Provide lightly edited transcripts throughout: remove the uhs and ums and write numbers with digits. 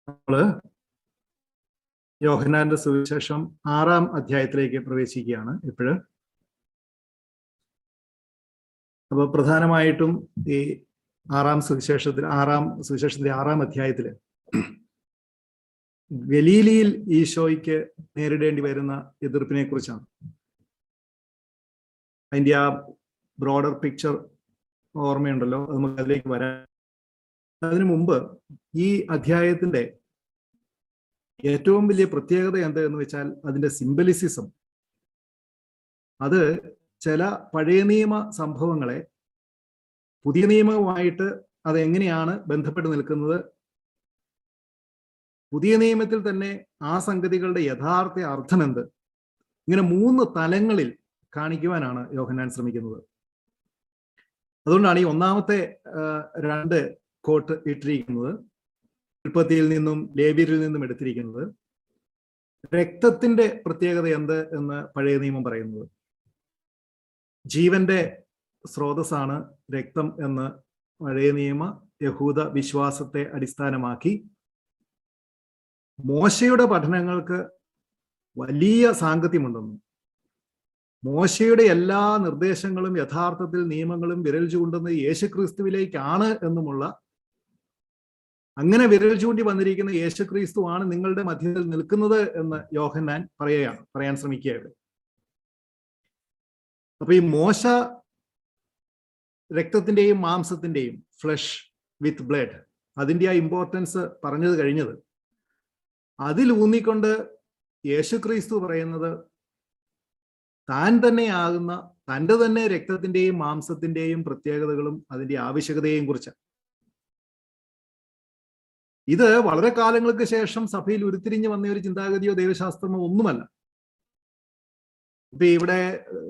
നമ്മള് യോഹന്നാന്റെ സുവിശേഷം 6-ാം അധ്യായത്തിലേക്ക് പ്രവേശിക്കുകയാണ് ഇപ്പോഴ്. അപ്പൊ പ്രധാനമായിട്ടും ഈ 6-ാം സുവിശേഷത്തിന്റെ 6-ാം അധ്യായത്തില് ഗലീലിയിൽ ഈശോയ്ക്ക് നേരിടേണ്ടി വരുന്ന എതിർപ്പിനെ കുറിച്ചാണ്. അതിന്റെ ആ ബ്രോഡർ പിക്ചർ ഓർമ്മയുണ്ടല്ലോ, അത് നമുക്ക് അതിലേക്ക് വരാം. അതിനു മുമ്പ് ഈ അധ്യായത്തിന്റെ ഏറ്റവും വലിയ പ്രത്യേകത എന്തെന്ന് വെച്ചാൽ അതിന്റെ സിംബലിസിസം. അത് ചില പഴയ നിയമ സംഭവങ്ങളെ പുതിയ നിയമവുമായിട്ട് അതെങ്ങനെയാണ് ബന്ധപ്പെട്ട് നിൽക്കുന്നത്, പുതിയ നിയമത്തിൽ തന്നെ ആ സംഗതികളുടെ യഥാർത്ഥ അർത്ഥം എന്ത്, ഇങ്ങനെ 3 തലങ്ങളിൽ കാണിക്കുവാനാണ് യോഹന്നാൻ ശ്രമിക്കുന്നത്. അതുകൊണ്ടാണ് ഈ ഒന്നാമത്തെ 2 കോട്ട് ഇട്ടിരിക്കുന്നത്, ഉൽപ്പത്തിയിൽ നിന്നും ലേവ്യരിൽ നിന്നും എടുത്തിരിക്കുന്നത്. രക്തത്തിന്റെ പ്രത്യേകത എന്ത് എന്ന് പഴയ നിയമം പറയുന്നത്. ജീവന്റെ സ്രോതസ്സാണ് രക്തം എന്ന് പഴയ നിയമ യഹൂദ വിശ്വാസത്തെ അടിസ്ഥാനമാക്കി മോശയുടെ പഠനങ്ങൾക്ക് വലിയ സാങ്കത്യമുണ്ടെന്നും മോശയുടെ എല്ലാ നിർദ്ദേശങ്ങളും യഥാർത്ഥത്തിൽ നിയമങ്ങളും വിരൽ ചൂണ്ടുന്നത് യേശുക്രിസ്തുവിലേക്കാണ് എന്നുമുള്ള, അങ്ങനെ വിരൽ ചൂണ്ടി വന്നിരിക്കുന്ന യേശുക്രിസ്തുവാണ് നിങ്ങളുടെ മധ്യത്തിൽ നിൽക്കുന്നത് എന്ന് യോഹന്നാൻ പറയാൻ ശ്രമിക്കുകയാണ്. അപ്പൊ ഈ മോശ രക്തത്തിന്റെയും മാംസത്തിന്റെയും, ഫ്ലഷ് വിത്ത് ബ്ലഡ്, അതിന്റെ ആ ഇമ്പോർട്ടൻസ് പറഞ്ഞത് കഴിഞ്ഞത്, അതിലൂന്നിക്കൊണ്ട് യേശുക്രിസ്തു പറയുന്നത് താൻ തന്നെയാകുന്ന തൻ്റെ തന്നെ രക്തത്തിന്റെയും മാംസത്തിന്റെയും പ്രത്യേകതകളും അതിന്റെ ആവശ്യകതയെയും കുറിച്ചാണ്. ഇത് വളരെ കാലങ്ങൾക്ക് ശേഷം സഭയിൽ ഉരുത്തിരിഞ്ഞു വന്ന ഒരു ചിന്താഗതിയോ ദൈവശാസ്ത്രമോ ഒന്നുമല്ല. ഇപ്പൊ ഇവിടെ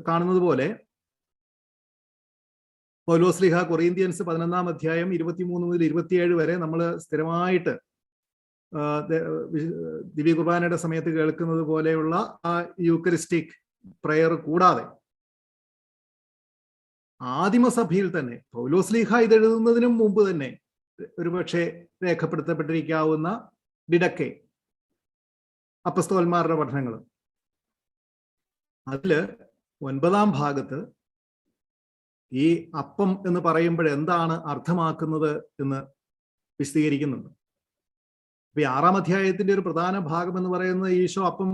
കാണുന്നത് പോലെ പൗലോസ്ലീഹ കൊറിന്ത്യൻസ് 11-ാം അധ്യായം 23 മുതൽ 27 വരെ നമ്മൾ സ്ഥിരമായിട്ട് ദിവ്യ കുർബാനയുടെ സമയത്ത് കേൾക്കുന്നത് പോലെയുള്ള ആ യൂക്കറിസ്റ്റിക് പ്രയർ കൂടാതെ ആദിമസഭയിൽ തന്നെ പൗലോസ്ലീഹ ഇത് എഴുതുന്നതിനും മുമ്പ് തന്നെ ഒരുപക്ഷെ രേഖപ്പെടുത്തപ്പെട്ടിരിക്കാവുന്ന ഡിഡക്കെ അപ്പസ്തോലന്മാരുടെ പഠനങ്ങൾ, അതില് 9-ാം ഭാഗത്ത് ഈ അപ്പം എന്ന് പറയുമ്പോൾ എന്താണ് അർത്ഥമാക്കുന്നത് എന്ന് വിശദീകരിക്കുന്നുണ്ട്. അപ്പൊ ഈ 6-ാം അധ്യായത്തിന്റെ ഒരു പ്രധാന ഭാഗം എന്ന് പറയുന്നത് ഈശോ അപ്പം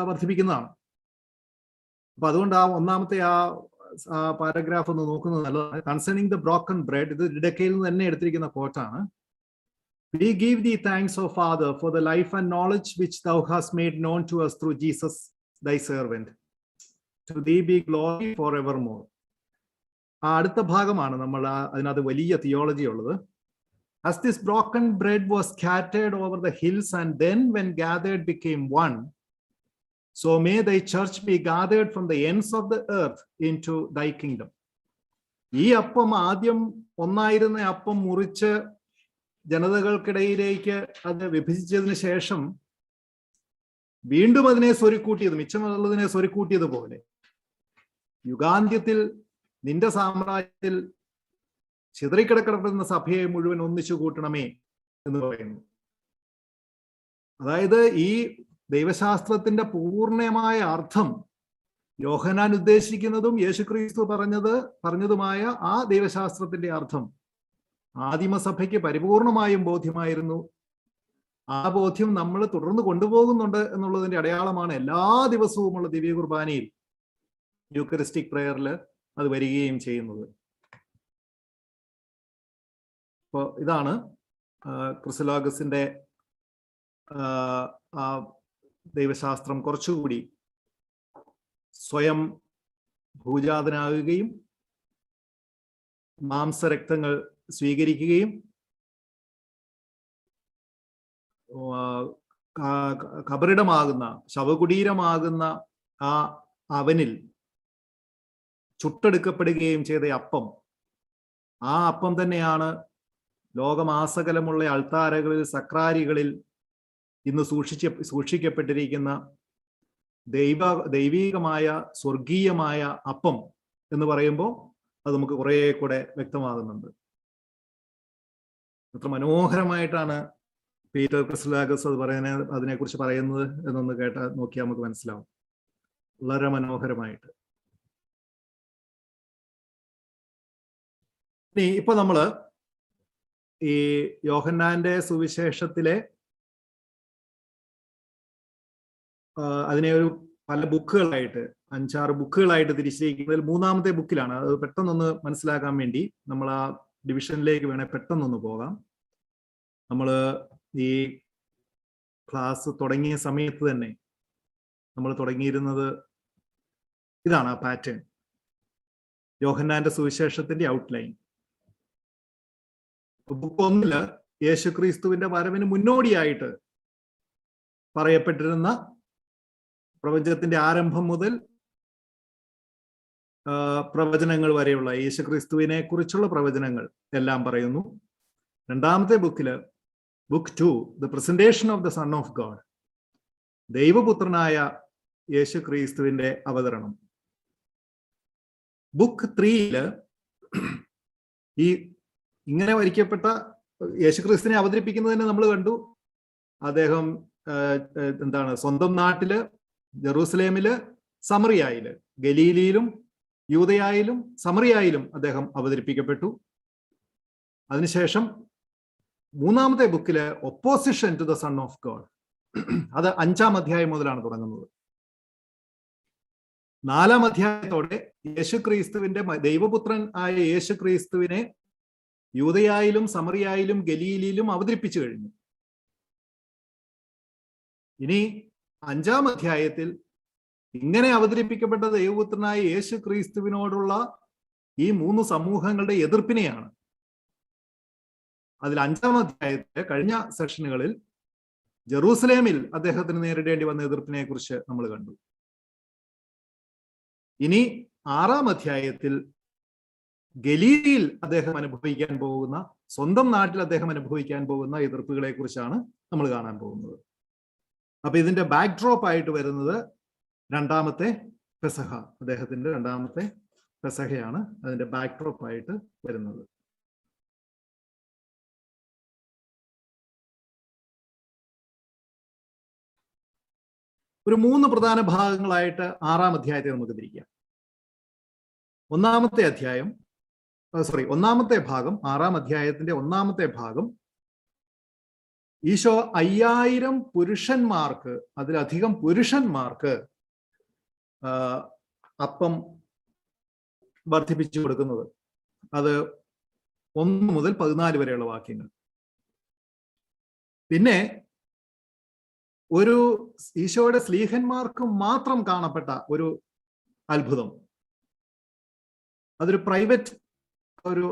വർദ്ധിപ്പിക്കുന്നതാണ്. അപ്പൊ അതുകൊണ്ട് ആ 1-ാമത്തെ ആ പാരഗ്രാഫ് ഒന്ന് നോക്കുന്നത് നല്ലതാണ്. കൺസേണിംഗ് ദ ബ്രോക്കൺ ബ്രെഡ്, ഇത് ഡിഡക്കയിൽ നിന്ന് തന്നെ എടുത്തിരിക്കുന്ന കോട്ടാണ്. We give thee thanks, O Father, for the life and knowledge which thou hast made known to us through Jesus, thy servant. To thee be glory forevermore. ആ അടുത്ത ഭാഗമാണ് നമ്മൾ അതിനകത്ത് വലിയ തിയോളജി ഉള്ളത്. As this broken bread was scattered over the hills and then when gathered became one, so may thy church be gathered from the ends of the earth into thy kingdom. ഈ അപ്പം ആദ്യം ഒന്നായിരുന്ന അപ്പം മുറിച്ച് ജനതകൾക്കിടയിലേക്ക് അത് വിഭജിച്ചതിന് ശേഷം വീണ്ടും അതിനെ സ്വരുക്കൂട്ടിയത്, മിച്ചമുള്ളതിനെ സ്വരുക്കൂട്ടിയതുപോലെ യുഗാന്ത്യത്തിൽ നിന്റെ സാമ്രാജ്യത്തിൽ ചിതറിക്കിടക്കപ്പെടുന്ന സഭയെ മുഴുവൻ ഒന്നിച്ചു കൂട്ടണമേ എന്ന് പറയുന്നു. അതായത് ഈ ദൈവശാസ്ത്രത്തിന്റെ പൂർണ്ണമായ അർത്ഥം യോഹന്നാൻ ഉദ്ദേശിക്കുന്നതും യേശുക്രിസ്തു പറഞ്ഞതുമായ ആ ദൈവശാസ്ത്രത്തിന്റെ അർത്ഥം ആദിമസഭയ്ക്ക് പരിപൂർണമായും ബോധ്യമായിരുന്നു. ആ ബോധ്യം നമ്മൾ തുടർന്ന് കൊണ്ടുപോകുന്നുണ്ട് എന്നുള്ളതിന്റെ അടയാളമാണ് എല്ലാ ദിവസവുമുള്ള ദിവ്യ കുർബാനയിൽ യൂക്കറിസ്റ്റിക് പ്രയറിൽ അത് വരികയും ചെയ്യുന്നത്. അപ്പോൾ ഇതാണ് ക്രിസ്തുലോഗസിന്റെ ആ ദൈവശാസ്ത്രം കുറച്ചുകൂടി സ്വയം ഭൂജാതനാകുകയും മാംസരക്തങ്ങൾ സ്വീകരിക്കുകയും കബറിടമാകുന്ന ശവകുടീരമാകുന്ന ആ അവനിൽ ചുട്ടെടുക്കപ്പെടുകയും ചെയ്ത അപ്പം, ആ അപ്പം തന്നെയാണ് ലോകമാസകലമുള്ള അൾത്താരകളിൽ, സക്രാരികളിൽ ഇന്ന് സൂക്ഷിക്കപ്പെട്ടിരിക്കുന്ന ദൈവികമായ സ്വർഗീയമായ അപ്പം എന്ന് പറയുമ്പോൾ അത് നമുക്ക് കുറെ കൂടെ വ്യക്തമാകുന്നുണ്ട്. അത്ര മനോഹരമായിട്ടാണ് പീറ്റർ ക്രിസ്ലാഗസ് അതിനെക്കുറിച്ച് പറയുന്നത് എന്നൊന്ന് നോക്കിയാൽ നമുക്ക് മനസ്സിലാവും. വളരെ മനോഹരമായിട്ട്. ഇനി ഇപ്പൊ നമ്മള് ഈ യോഹന്നാന്റെ സുവിശേഷത്തിലെ അതിനെ ഒരു പല ബുക്കുകളായിട്ട് 5-6 ബുക്കുകളായിട്ട് തിരിച്ചിരിക്കുന്നതിൽ 3-ാമത്തെ ബുക്കിലാണ്. അത് പെട്ടെന്നൊന്ന് മനസ്സിലാക്കാൻ വേണ്ടി നമ്മൾ ആ ഡിവിഷനിലേക്ക് വേണേൽ പെട്ടെന്നൊന്ന് പോകാം. നമ്മൾ ഈ ക്ലാസ് തുടങ്ങിയ സമയത്ത് തന്നെ നമ്മൾ തുടങ്ങിയിരുന്നത് ഇതാണ് ആ പാറ്റേൺ, യോഹന്നാന്റെ സുവിശേഷത്തിന്റെ ഔട്ട്ലൈൻ. ബുക്ക് 1 യേശുക്രിസ്തുവിന്റെ വരവിന് മുന്നോടിയായിട്ട് പറയപ്പെട്ടിരുന്ന പ്രപഞ്ചത്തിന്റെ ആരംഭം മുതൽ പ്രവചനങ്ങൾ വരെയുള്ള യേശുക്രിസ്തുവിനെ കുറിച്ചുള്ള പ്രവചനങ്ങൾ എല്ലാം പറയുന്നു. 2-ാമത്തെ ബുക്കില്, book 2, the presentation of the son of God, ദൈവപുത്രനായ യേശുക്രിസ്തുവിന്റെ അവതരണം. ബുക്ക് 3 ഈ ഇങ്ങനെ വരിക്കപ്പെട്ട യേശുക്രിസ്തുവിനെ അവതരിപ്പിക്കുന്നതിന് നമ്മൾ കണ്ടു. അദ്ദേഹം സ്വന്തം നാട്ടില് ജെറൂസലേമില്, സമറിയായില്, ഗലീലിയിലും യൂദയായിലും സമറിയായിലും അദ്ദേഹം അവതരിപ്പിക്കപ്പെട്ടു. അതിനുശേഷം 3-ാമത്തെ ബുക്കില് opposition to the son of God, അത് 5-ാം അധ്യായം മുതലാണ് തുടങ്ങുന്നത്. 4-ാം അധ്യായത്തോടെ യേശുക്രിസ്തുവിന്റെ ദൈവപുത്രൻ ആയ യേശുക്രിസ്തുവിനെ യൂദയായിലും സമറിയായിലും ഗലീലിയിലും അവതരിപ്പിച്ചു കഴിഞ്ഞു. ഇനി 5-ാം അധ്യായത്തിൽ ഇങ്ങനെ അവതരിപ്പിക്കപ്പെട്ട ദൈവപുത്രനായ യേശു ക്രിസ്തുവിനോടുള്ള ഈ 3 സമൂഹങ്ങളുടെ എതിർപ്പിനെയാണ്. അതിൽ 5-ാം അധ്യായത്തിലെ കഴിഞ്ഞ സെഷനുകളിൽ ജെറൂസലേമിൽ അദ്ദേഹത്തിന് നേരിടേണ്ടി വന്ന എതിർപ്പിനെ കുറിച്ച് നമ്മൾ കണ്ടു. ഇനി 6-ാം അധ്യായത്തിൽ ഗലീലിയിൽ അദ്ദേഹം അനുഭവിക്കാൻ പോകുന്ന, സ്വന്തം നാട്ടിൽ അദ്ദേഹം അനുഭവിക്കാൻ പോകുന്ന എതിർപ്പുകളെ കുറിച്ചാണ് നമ്മൾ കാണാൻ പോകുന്നത്. അപ്പൊ ഇതിന്റെ ബാക്ക്ഡ്രോപ്പ് ആയിട്ട് വരുന്നത് 2-ാമത്തെ പെസഹ, അദ്ദേഹത്തിന്റെ 2-ാമത്തെ പെസഹയാണ് അതിന്റെ ബാക്ക്ഡ്രോപ്പ് ആയിട്ട് വരുന്നത്. ഒരു 3 പ്രധാന ഭാഗങ്ങളായിട്ട് 6-ാം അധ്യായത്തെ നമുക്ക് തിരിക്കാം. 1-ാമത്തെ ഭാഗം, 6-ാം അധ്യായത്തിന്റെ 1-ാമത്തെ ഭാഗം, ഈശോ 5000 പുരുഷന്മാർക്ക്, അതിലധികം പുരുഷന്മാർക്ക് അപ്പം വർദ്ധിപ്പിച്ചു കൊടുക്കുന്നത്. അത് 1 മുതൽ 14 വരെയുള്ള വാക്യങ്ങൾ. പിന്നെ ഒരു ഈശോയുടെ സ്ലീഹന്മാർക്ക് മാത്രം കാണപ്പെട്ട ഒരു അത്ഭുതം, അതൊരു പ്രൈവറ്റ് ഒരു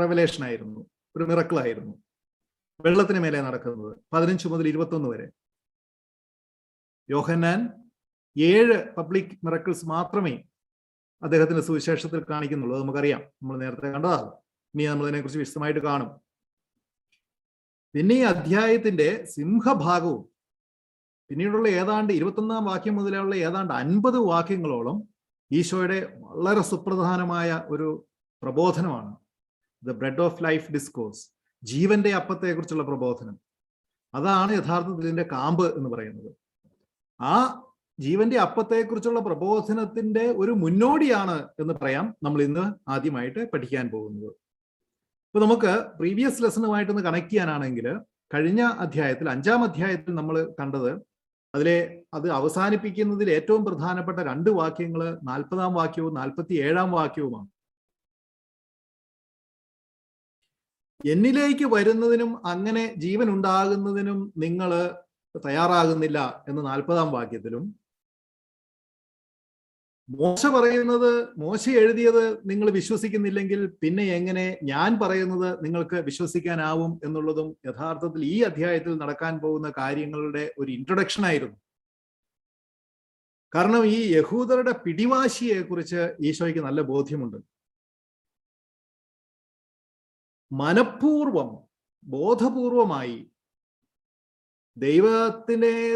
റെവലേഷൻ ആയിരുന്നു, ഒരു മിറക്കിൾ ആയിരുന്നു. വെള്ളത്തിന് മേലെ നടക്കുന്നത് 15 മുതൽ 21 വരെ. യോഹന്നാൻ 7 പബ്ലിക് മിറക്കിൾസ് മാത്രമേ അദ്ദേഹത്തിന്റെ സുവിശേഷത്തിൽ കാണിക്കുന്നുള്ളൂ. അത് നമുക്കറിയാം, നമ്മൾ നേരത്തെ കണ്ടതാണ്. ഇനി നമ്മൾ ഇതിനെക്കുറിച്ച് വിശദമായിട്ട് കാണും. പിന്നെ ഈ അധ്യായത്തിന്റെ സിംഹഭാഗവും പിന്നീടുള്ള ഏതാണ്ട് 21-ാം വാക്യം മുതലുള്ള ഏതാണ്ട് 50 വാക്യങ്ങളോളം ഈശോയുടെ വളരെ സുപ്രധാനമായ ഒരു പ്രബോധനമാണ്. The bread of life discourse, ജീവന്റെ അപ്പത്തെക്കുറിച്ചുള്ള പ്രബോധനം. അതാണ് യഥാർത്ഥത്തിൽ ഇതിന്റെ കാമ്പ് എന്ന് പറയുന്നത്. ആ ജീവന്റെ അപ്പത്തെക്കുറിച്ചുള്ള പ്രബോധനത്തിന്റെ ഒരു മുന്നോടിയാണ് എന്ന് പറയാം നമ്മൾ ഇന്ന് ആദ്യമായിട്ട് പഠിക്കാൻ പോകുന്നത്. ഇപ്പൊ നമുക്ക് പ്രീവിയസ് ലെസണുമായിട്ടൊന്ന് കണക്ട് ചെയ്യാനാണെങ്കിൽ, കഴിഞ്ഞ അധ്യായത്തിൽ 5-ാം അധ്യായത്തിൽ നമ്മൾ കണ്ടത്, അത് അവസാനിപ്പിക്കുന്നതിൽ ഏറ്റവും പ്രധാനപ്പെട്ട 2 വാക്യങ്ങൾ 40-ാം വാക്യവും 47-ാം വാക്യവുമാണ്. എന്നിലേക്ക് വരുന്നതിനും അങ്ങനെ ജീവൻ ഉണ്ടാകുന്നതിനും നിങ്ങൾ തയ്യാറാകുന്നില്ല എന്ന് 40-ാം വാക്യത്തിലും, മോശ എഴുതിയത് നിങ്ങൾ വിശ്വസിക്കുന്നില്ലെങ്കിൽ പിന്നെ എങ്ങനെ ഞാൻ പറയുന്നത് നിങ്ങൾക്ക് വിശ്വസിക്കാനാവും എന്നുള്ളതും യഥാർത്ഥത്തിൽ ഈ അധ്യായത്തിൽ നടക്കാൻ പോകുന്ന കാര്യങ്ങളുടെ ഒരു ഇൻട്രൊഡക്ഷൻ ആയിരുന്നു. കാരണം ഈ യഹൂദരുടെ പിടിവാശിയെ കുറിച്ച് ഈശോയ്ക്ക് നല്ല ബോധ്യമുണ്ട്. ബോധപൂർവമായി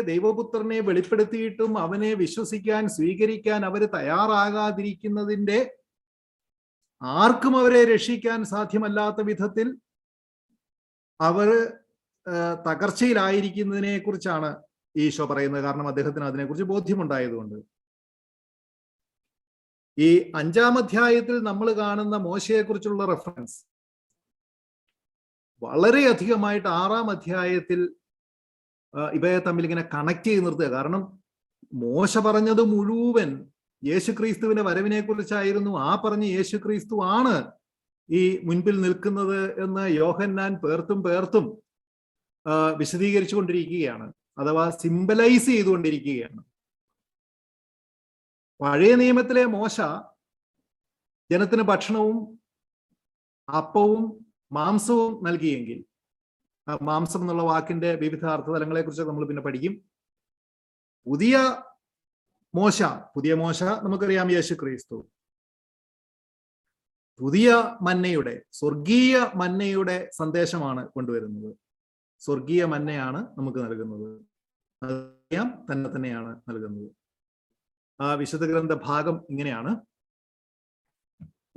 ദൈവപുത്രനെ വെളിപ്പെടുത്തിയിട്ടും അവനെ വിശ്വസിക്കാൻ, സ്വീകരിക്കാൻ അവർ തയ്യാറാകാതിരിക്കുന്നതിന്റെ, ആർക്കും അവരെ രക്ഷിക്കാൻ സാധ്യമല്ലാത്ത വിധത്തിൽ അവർ തകർച്ചയിലായിരിക്കുന്നതിനെ കുറിച്ചാണ് ഈശോ പറയുന്നത്. കാരണം അദ്ദേഹത്തിന് അതിനെക്കുറിച്ച് ബോധ്യമുണ്ടായതുകൊണ്ട്. ഈ 5-ാം അധ്യായത്തിൽ നമ്മൾ കാണുന്ന മോശയെക്കുറിച്ചുള്ള റെഫറൻസ് വളരെയധികമായിട്ട് 6-ാം അധ്യായത്തിൽ ഇവയെ തമ്മിൽ ഇങ്ങനെ കണക്ട് ചെയ്ത് നിർത്തുക. കാരണം മോശ പറഞ്ഞത് മുഴുവൻ യേശുക്രിസ്തുവിന്റെ വരവിനെ കുറിച്ചായിരുന്നു. ആ പറഞ്ഞ യേശുക്രിസ്തു ആണ് ഈ മുൻപിൽ നിൽക്കുന്നത് എന്ന് യോഹന്നാൻ പേർത്തും വിശദീകരിച്ചു കൊണ്ടിരിക്കുകയാണ്, അഥവാ സിംബലൈസ് ചെയ്തുകൊണ്ടിരിക്കുകയാണ്. പഴയ നിയമത്തിലെ മോശ ജനത്തിന് ഭക്ഷണവും അപ്പവും മാംസവും നൽകിയെങ്കിൽ, മാംസം എന്നുള്ള വാക്കിന്റെ വിവിധ അർത്ഥതലങ്ങളെ കുറിച്ച് നമ്മൾ പിന്നെ പഠിക്കും. പുതിയ മോശ നമുക്കറിയാം യേശുക്രിസ്തു പുതിയ മന്നയുടെ, സ്വർഗീയ മന്നയുടെ സന്ദേശമാണ് കൊണ്ടുവരുന്നത്. സ്വർഗീയ മന്നയാണ് നമുക്ക് നൽകുന്നത്, അറിയാം തന്നെയാണ് നൽകുന്നത്. ആ വിശുദ്ധ ഗ്രന്ഥ ഭാഗം ഇങ്ങനെയാണ്: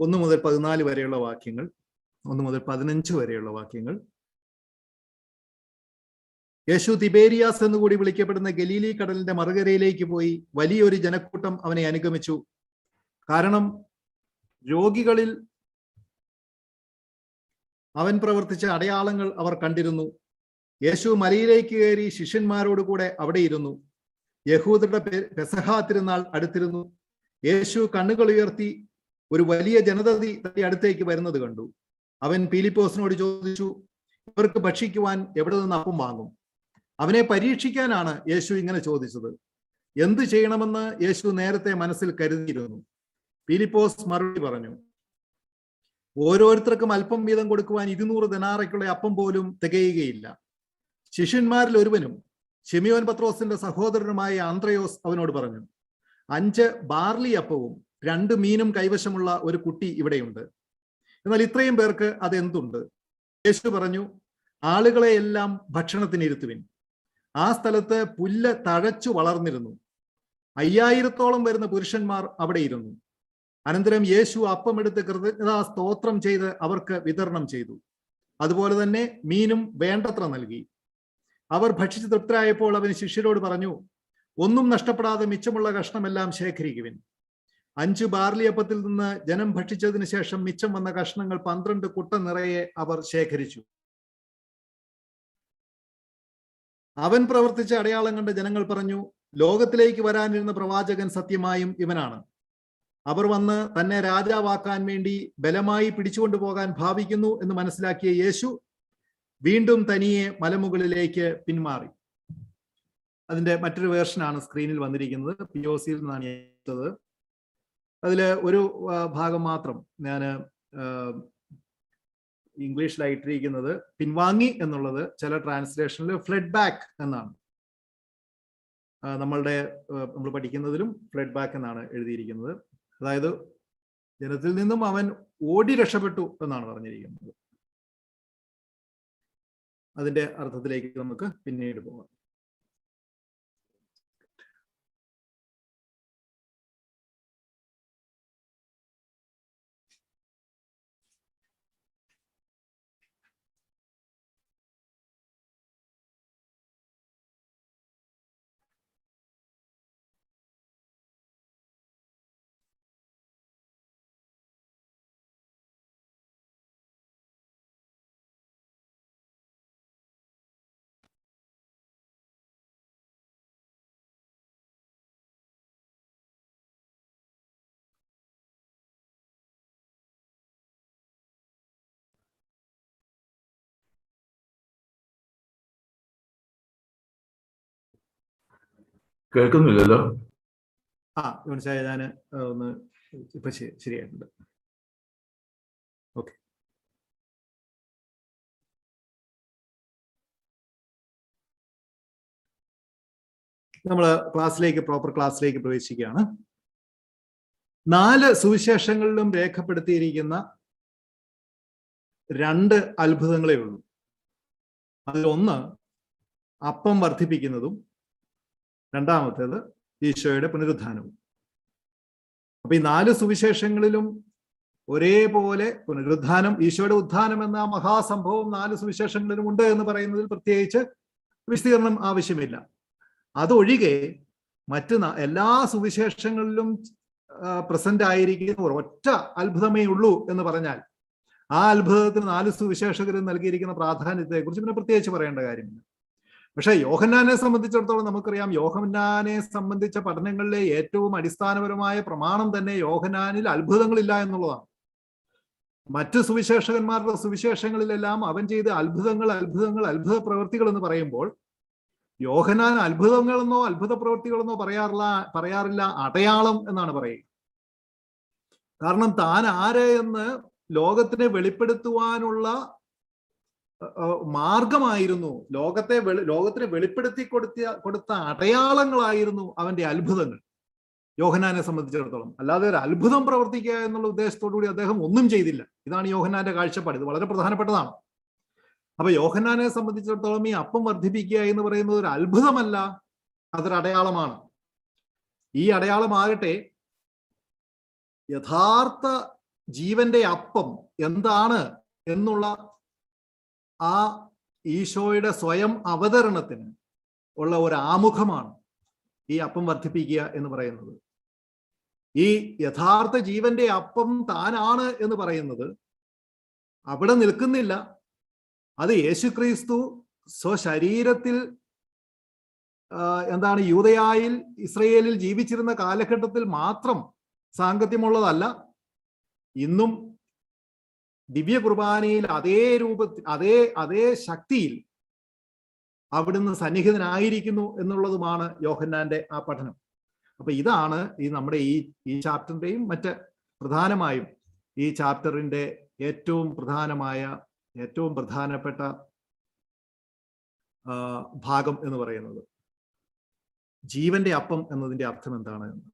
1 മുതൽ 14 വരെയുള്ള വാക്യങ്ങൾ, 1 മുതൽ 15 വരെയുള്ള വാക്യങ്ങൾ. യേശു തിബേരിയാസ് എന്നുകൂടി വിളിക്കപ്പെടുന്ന ഗലീലി കടലിന്റെ മറുകരയിലേക്ക് പോയി. വലിയൊരു ജനക്കൂട്ടം അവനെ അനുഗമിച്ചു. കാരണം രോഗികളിൽ അവൻ പ്രവർത്തിച്ച അടയാളങ്ങൾ അവർ കണ്ടിരുന്നു. യേശു മലയിലേക്ക് കയറി ശിഷ്യന്മാരോട് കൂടെ അവിടെ ഇരുന്നു. യഹൂദരുടെ പെസഹ തിരുനാൾ അടുത്തിരുന്നു. യേശു കണ്ണുകൾ ഉയർത്തി ഒരു വലിയ ജനത തന്റെ അടുത്തേക്ക് വരുന്നത് കണ്ടു. അവൻ പീലിപ്പോസിനോട് ചോദിച്ചു, ഇവർക്ക് ഭക്ഷിക്കുവാൻ എവിടെ നിന്ന് അപ്പം വാങ്ങും? അവനെ പരീക്ഷിക്കാനാണ് യേശു ഇങ്ങനെ ചോദിച്ചത്. എന്ത് ചെയ്യണമെന്ന് യേശു നേരത്തെ മനസ്സിൽ കരുതിയിരുന്നു. പീലിപ്പോസ് മറുപടി പറഞ്ഞു, ഓരോരുത്തർക്കും അല്പം വീതം കൊടുക്കുവാൻ 200 ദനാറയ്ക്കുള്ള അപ്പം പോലും തികയുകയില്ല. ശിഷ്യന്മാരിൽ ഒരുവനും ശിമിയോൻ പത്രോസിന്റെ സഹോദരനുമായ അന്ത്രയോസ് അവനോട് പറഞ്ഞു, 5 ബാർലി അപ്പവും 2 മീനും കൈവശമുള്ള ഒരു കുട്ടി ഇവിടെയുണ്ട്. എന്നാൽ ഇത്രയും പേർക്ക് അതെന്തുണ്ട്? യേശു പറഞ്ഞു, ആളുകളെ എല്ലാം ഭക്ഷണത്തിനിരുത്തുവിൻ. ആ സ്ഥലത്ത് പുല്ല് തഴച്ചു വളർന്നിരുന്നു. 5000-ഓളം വരുന്ന പുരുഷന്മാർ അവിടെ ഇരുന്നു. അനന്തരം യേശു അപ്പമെടുത്ത് കൃതജ്ഞതാ സ്തോത്രം ചെയ്ത് അവർക്ക് വിതരണം ചെയ്തു. അതുപോലെ തന്നെ മീനും വേണ്ടത്ര നൽകി. അവർ ഭക്ഷിച്ച് തൃപ്തരായപ്പോൾ അവൻ ശിഷ്യരോട് പറഞ്ഞു, ഒന്നും നഷ്ടപ്പെടാതെ മിച്ചമുള്ള കഷ്ണമെല്ലാം ശേഖരിക്കുവിൻ. 5 ബാർലി അപ്പത്തിൽ നിന്ന് ജനം ഭക്ഷിച്ചതിന് ശേഷം മിച്ചം വന്ന കഷ്ണങ്ങൾ 12 കുട്ട നിറയെ അവർ ശേഖരിച്ചു. അവൻ പ്രവർത്തിച്ച അടയാളം കണ്ട് ജനങ്ങൾ പറഞ്ഞു, ലോകത്തിലേക്ക് വരാനിരുന്ന പ്രവാചകൻ സത്യമായും ഇവനാണ്. അവർ വന്ന് തന്നെ രാജാവാക്കാൻ വേണ്ടി ബലമായി പിടിച്ചുകൊണ്ടുപോകാൻ ഭാവിക്കുന്നു എന്ന് മനസ്സിലാക്കിയ യേശു വീണ്ടും തനിയെ മലമുകളിലേക്ക് പിന്മാറി. അതിന്റെ മറ്റൊരു വേർഷനാണ് സ്ക്രീനിൽ വന്നിരിക്കുന്നത്. POC നിന്നാണ് എടുത്തത്. അതില് ഒരു ഭാഗം മാത്രം ഞാൻ ഇംഗ്ലീഷിലായിട്ടിരിക്കുന്നത് പിൻവാങ്ങി എന്നുള്ളത് ചില ട്രാൻസ്ലേഷനിൽ ഫ്ലഡ് ബാക്ക് എന്നാണ്. നമ്മൾ പഠിക്കുന്നതിലും ഫ്ലഡ് ബാക്ക് എന്നാണ് എഴുതിയിരിക്കുന്നത്. അതായത് ജനത്തിൽ നിന്നും അവൻ ഓടി രക്ഷപ്പെട്ടു എന്നാണ് പറഞ്ഞിരിക്കുന്നത്. അതിന്റെ അർത്ഥത്തിലേക്ക് നമുക്ക് പിന്നീട് പോകാം. കേൾക്കുന്നില്ലല്ലോ. മനസ്സിലായി. ഞാൻ ഒന്ന് ഇപ്പൊ ശരിയായിട്ടുണ്ട്. ഓക്കെ. നമ്മൾ പ്രോപ്പർ ക്ലാസ്സിലേക്ക് പ്രവേശിക്കുകയാണ്. 4 സുവിശേഷങ്ങളിലും രേഖപ്പെടുത്തിയിരിക്കുന്ന 2 അത്ഭുതങ്ങളേ ഉള്ളൂ. അതിലൊന്ന് അപ്പം വർദ്ധിപ്പിക്കുന്നതും രണ്ടാമത്തേത് ഈശോയുടെ പുനരുത്ഥാനവും. അപ്പൊ ഈ 4 സുവിശേഷങ്ങളിലും ഒരേപോലെ പുനരുത്ഥാനം, ഈശോയുടെ ഉത്ഥാനം എന്ന മഹാസംഭവം 4 സുവിശേഷങ്ങളിലും ഉണ്ട് എന്ന് പറയുന്നതിൽ പ്രത്യേകിച്ച് വിശദീകരണം ആവശ്യമില്ല. അതൊഴികെ മറ്റ് എല്ലാ സുവിശേഷങ്ങളിലും പ്രസന്റ് ആയിരിക്കുന്ന ഒരൊറ്റ അത്ഭുതമേ ഉള്ളൂ എന്ന് പറഞ്ഞാൽ ആ അത്ഭുതത്തിന് 4 സുവിശേഷകരും നൽകിയിരിക്കുന്ന പ്രാധാന്യത്തെ കുറിച്ച് പിന്നെ പ്രത്യേകിച്ച് പറയേണ്ട കാര്യമില്ല. പക്ഷെ യോഹന്നാനെ സംബന്ധിച്ചിടത്തോളം നമുക്കറിയാം, യോഹന്നാനെ സംബന്ധിച്ച പഠനങ്ങളിലെ ഏറ്റവും അടിസ്ഥാനപരമായ പ്രമാണം തന്നെ യോഹന്നാനിൽ അത്ഭുതങ്ങളില്ല എന്നുള്ളതാണ്. മറ്റ് സുവിശേഷകന്മാരുടെ സുവിശേഷങ്ങളിലെല്ലാം അവൻ ചെയ്ത അത്ഭുത പ്രവൃത്തികൾ എന്ന് പറയുമ്പോൾ യോഹന്നാൻ അത്ഭുതങ്ങളെന്നോ അത്ഭുത പ്രവൃത്തികളെന്നോ പറയാറില്ല, അടയാളം എന്നാണ് പറയുക. കാരണം താൻ ആര് എന്ന് ലോകത്തിനെ വെളിപ്പെടുത്തുവാനുള്ള മാർഗമായിരുന്നു, ലോകത്തിന് വെളിപ്പെടുത്തി കൊടുത്ത അടയാളങ്ങളായിരുന്നു അവന്റെ അത്ഭുതങ്ങൾ യോഹന്നാനെ സംബന്ധിച്ചിടത്തോളം. അല്ലാതെ ഒരു അത്ഭുതം പ്രവർത്തിക്കുക എന്നുള്ള ഉദ്ദേശത്തോടു കൂടി അദ്ദേഹം ഒന്നും ചെയ്തില്ല. ഇതാണ് യോഹന്നാന്റെ കാഴ്ചപ്പാട്. ഇത് വളരെ പ്രധാനപ്പെട്ടതാണ്. അപ്പൊ യോഹന്നാനെ സംബന്ധിച്ചിടത്തോളം ഈ അപ്പം വർദ്ധിപ്പിക്കുക എന്ന് പറയുന്നത് ഒരു അത്ഭുതമല്ല, അതൊരു അടയാളമാണ്. ഈ അടയാളമാകട്ടെ യഥാർത്ഥ ജീവന്റെ അപ്പം എന്താണ് എന്നുള്ള ആ ഈശോയുടെ സ്വയം അവതരണത്തിന് ഉള്ള ഒരു ആമുഖമാണ് ഈ അപ്പം വർദ്ധിപ്പിക്കുക എന്ന് പറയുന്നത്. ഈ യഥാർത്ഥ ജീവന്റെ അപ്പം താനാണ് എന്ന് പറയുന്നത് അവിടെ നിൽക്കുന്നില്ല. അത് യേശുക്രിസ്തു സ്വശരീരത്തിൽ യൂദയായിൽ ഇസ്രയേലിൽ ജീവിച്ചിരുന്ന കാലഘട്ടത്തിൽ മാത്രം സാങ്കത്യമുള്ളതല്ല. ഇന്നും ദിവ്യ കുർബാനയിൽ അതേ രൂപത്തിൽ അതേ ശക്തിയിൽ അവിടുന്ന് സന്നിഹിതനായിരിക്കുന്നു എന്നുള്ളതുമാണ് യോഹന്നാന്റെ ആ പഠനം. അപ്പൊ ഇതാണ് നമ്മുടെ ഈ ചാപ്റ്ററിന്റെയും മറ്റ് പ്രധാനമായും ഈ ചാപ്റ്ററിന്റെ ഏറ്റവും പ്രധാനപ്പെട്ട ഭാഗം എന്ന് പറയുന്നത്. ജീവന്റെ അപ്പം എന്നതിന്റെ അർത്ഥം എന്താണ് എന്ന്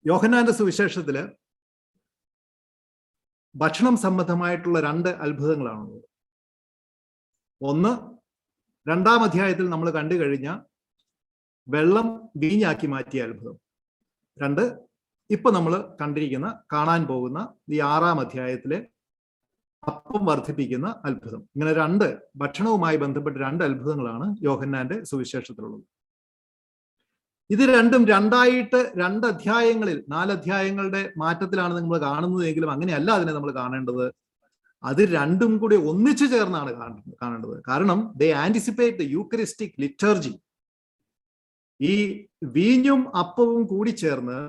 യോഹന്നാന്റെ സുവിശേഷത്തില് ഭക്ഷണം സംബന്ധമായിട്ടുള്ള 2 അത്ഭുതങ്ങളാണുള്ളത്. ഒന്ന്, 2-ാം അധ്യായത്തിൽ നമ്മൾ കണ്ടു കഴിഞ്ഞ വെള്ളം വീഞ്ഞാക്കി മാറ്റിയ അത്ഭുതം. 2, ഇപ്പൊ നമ്മൾ കാണാൻ പോകുന്ന ഈ 6-ാം അധ്യായത്തിലെ അപ്പം വർദ്ധിപ്പിക്കുന്ന അത്ഭുതം. ഇങ്ങനെ 2 ഭക്ഷണവുമായി ബന്ധപ്പെട്ട 2 അത്ഭുതങ്ങളാണ് യോഹന്നാന്റെ സുവിശേഷത്തിലുള്ളത്. ഇത് രണ്ടും 2 അധ്യായങ്ങളിൽ 4 അധ്യായങ്ങളുടെ മാറ്റത്തിലാണ് നമ്മൾ കാണുന്നതെങ്കിലും അങ്ങനെയല്ല അതിനെ നമ്മൾ കാണേണ്ടത്. അത് 2ഉം കൂടി ഒന്നിച്ചു ചേർന്നാണ് കാണേണ്ടത്. കാരണം ദേ ആന്റിസിപ്പേറ്റ് ദ യൂക്കറിസ്റ്റിക് ലിറ്റർജി. ഈ വീഞ്ഞും അപ്പവും കൂടി ചേർന്ന്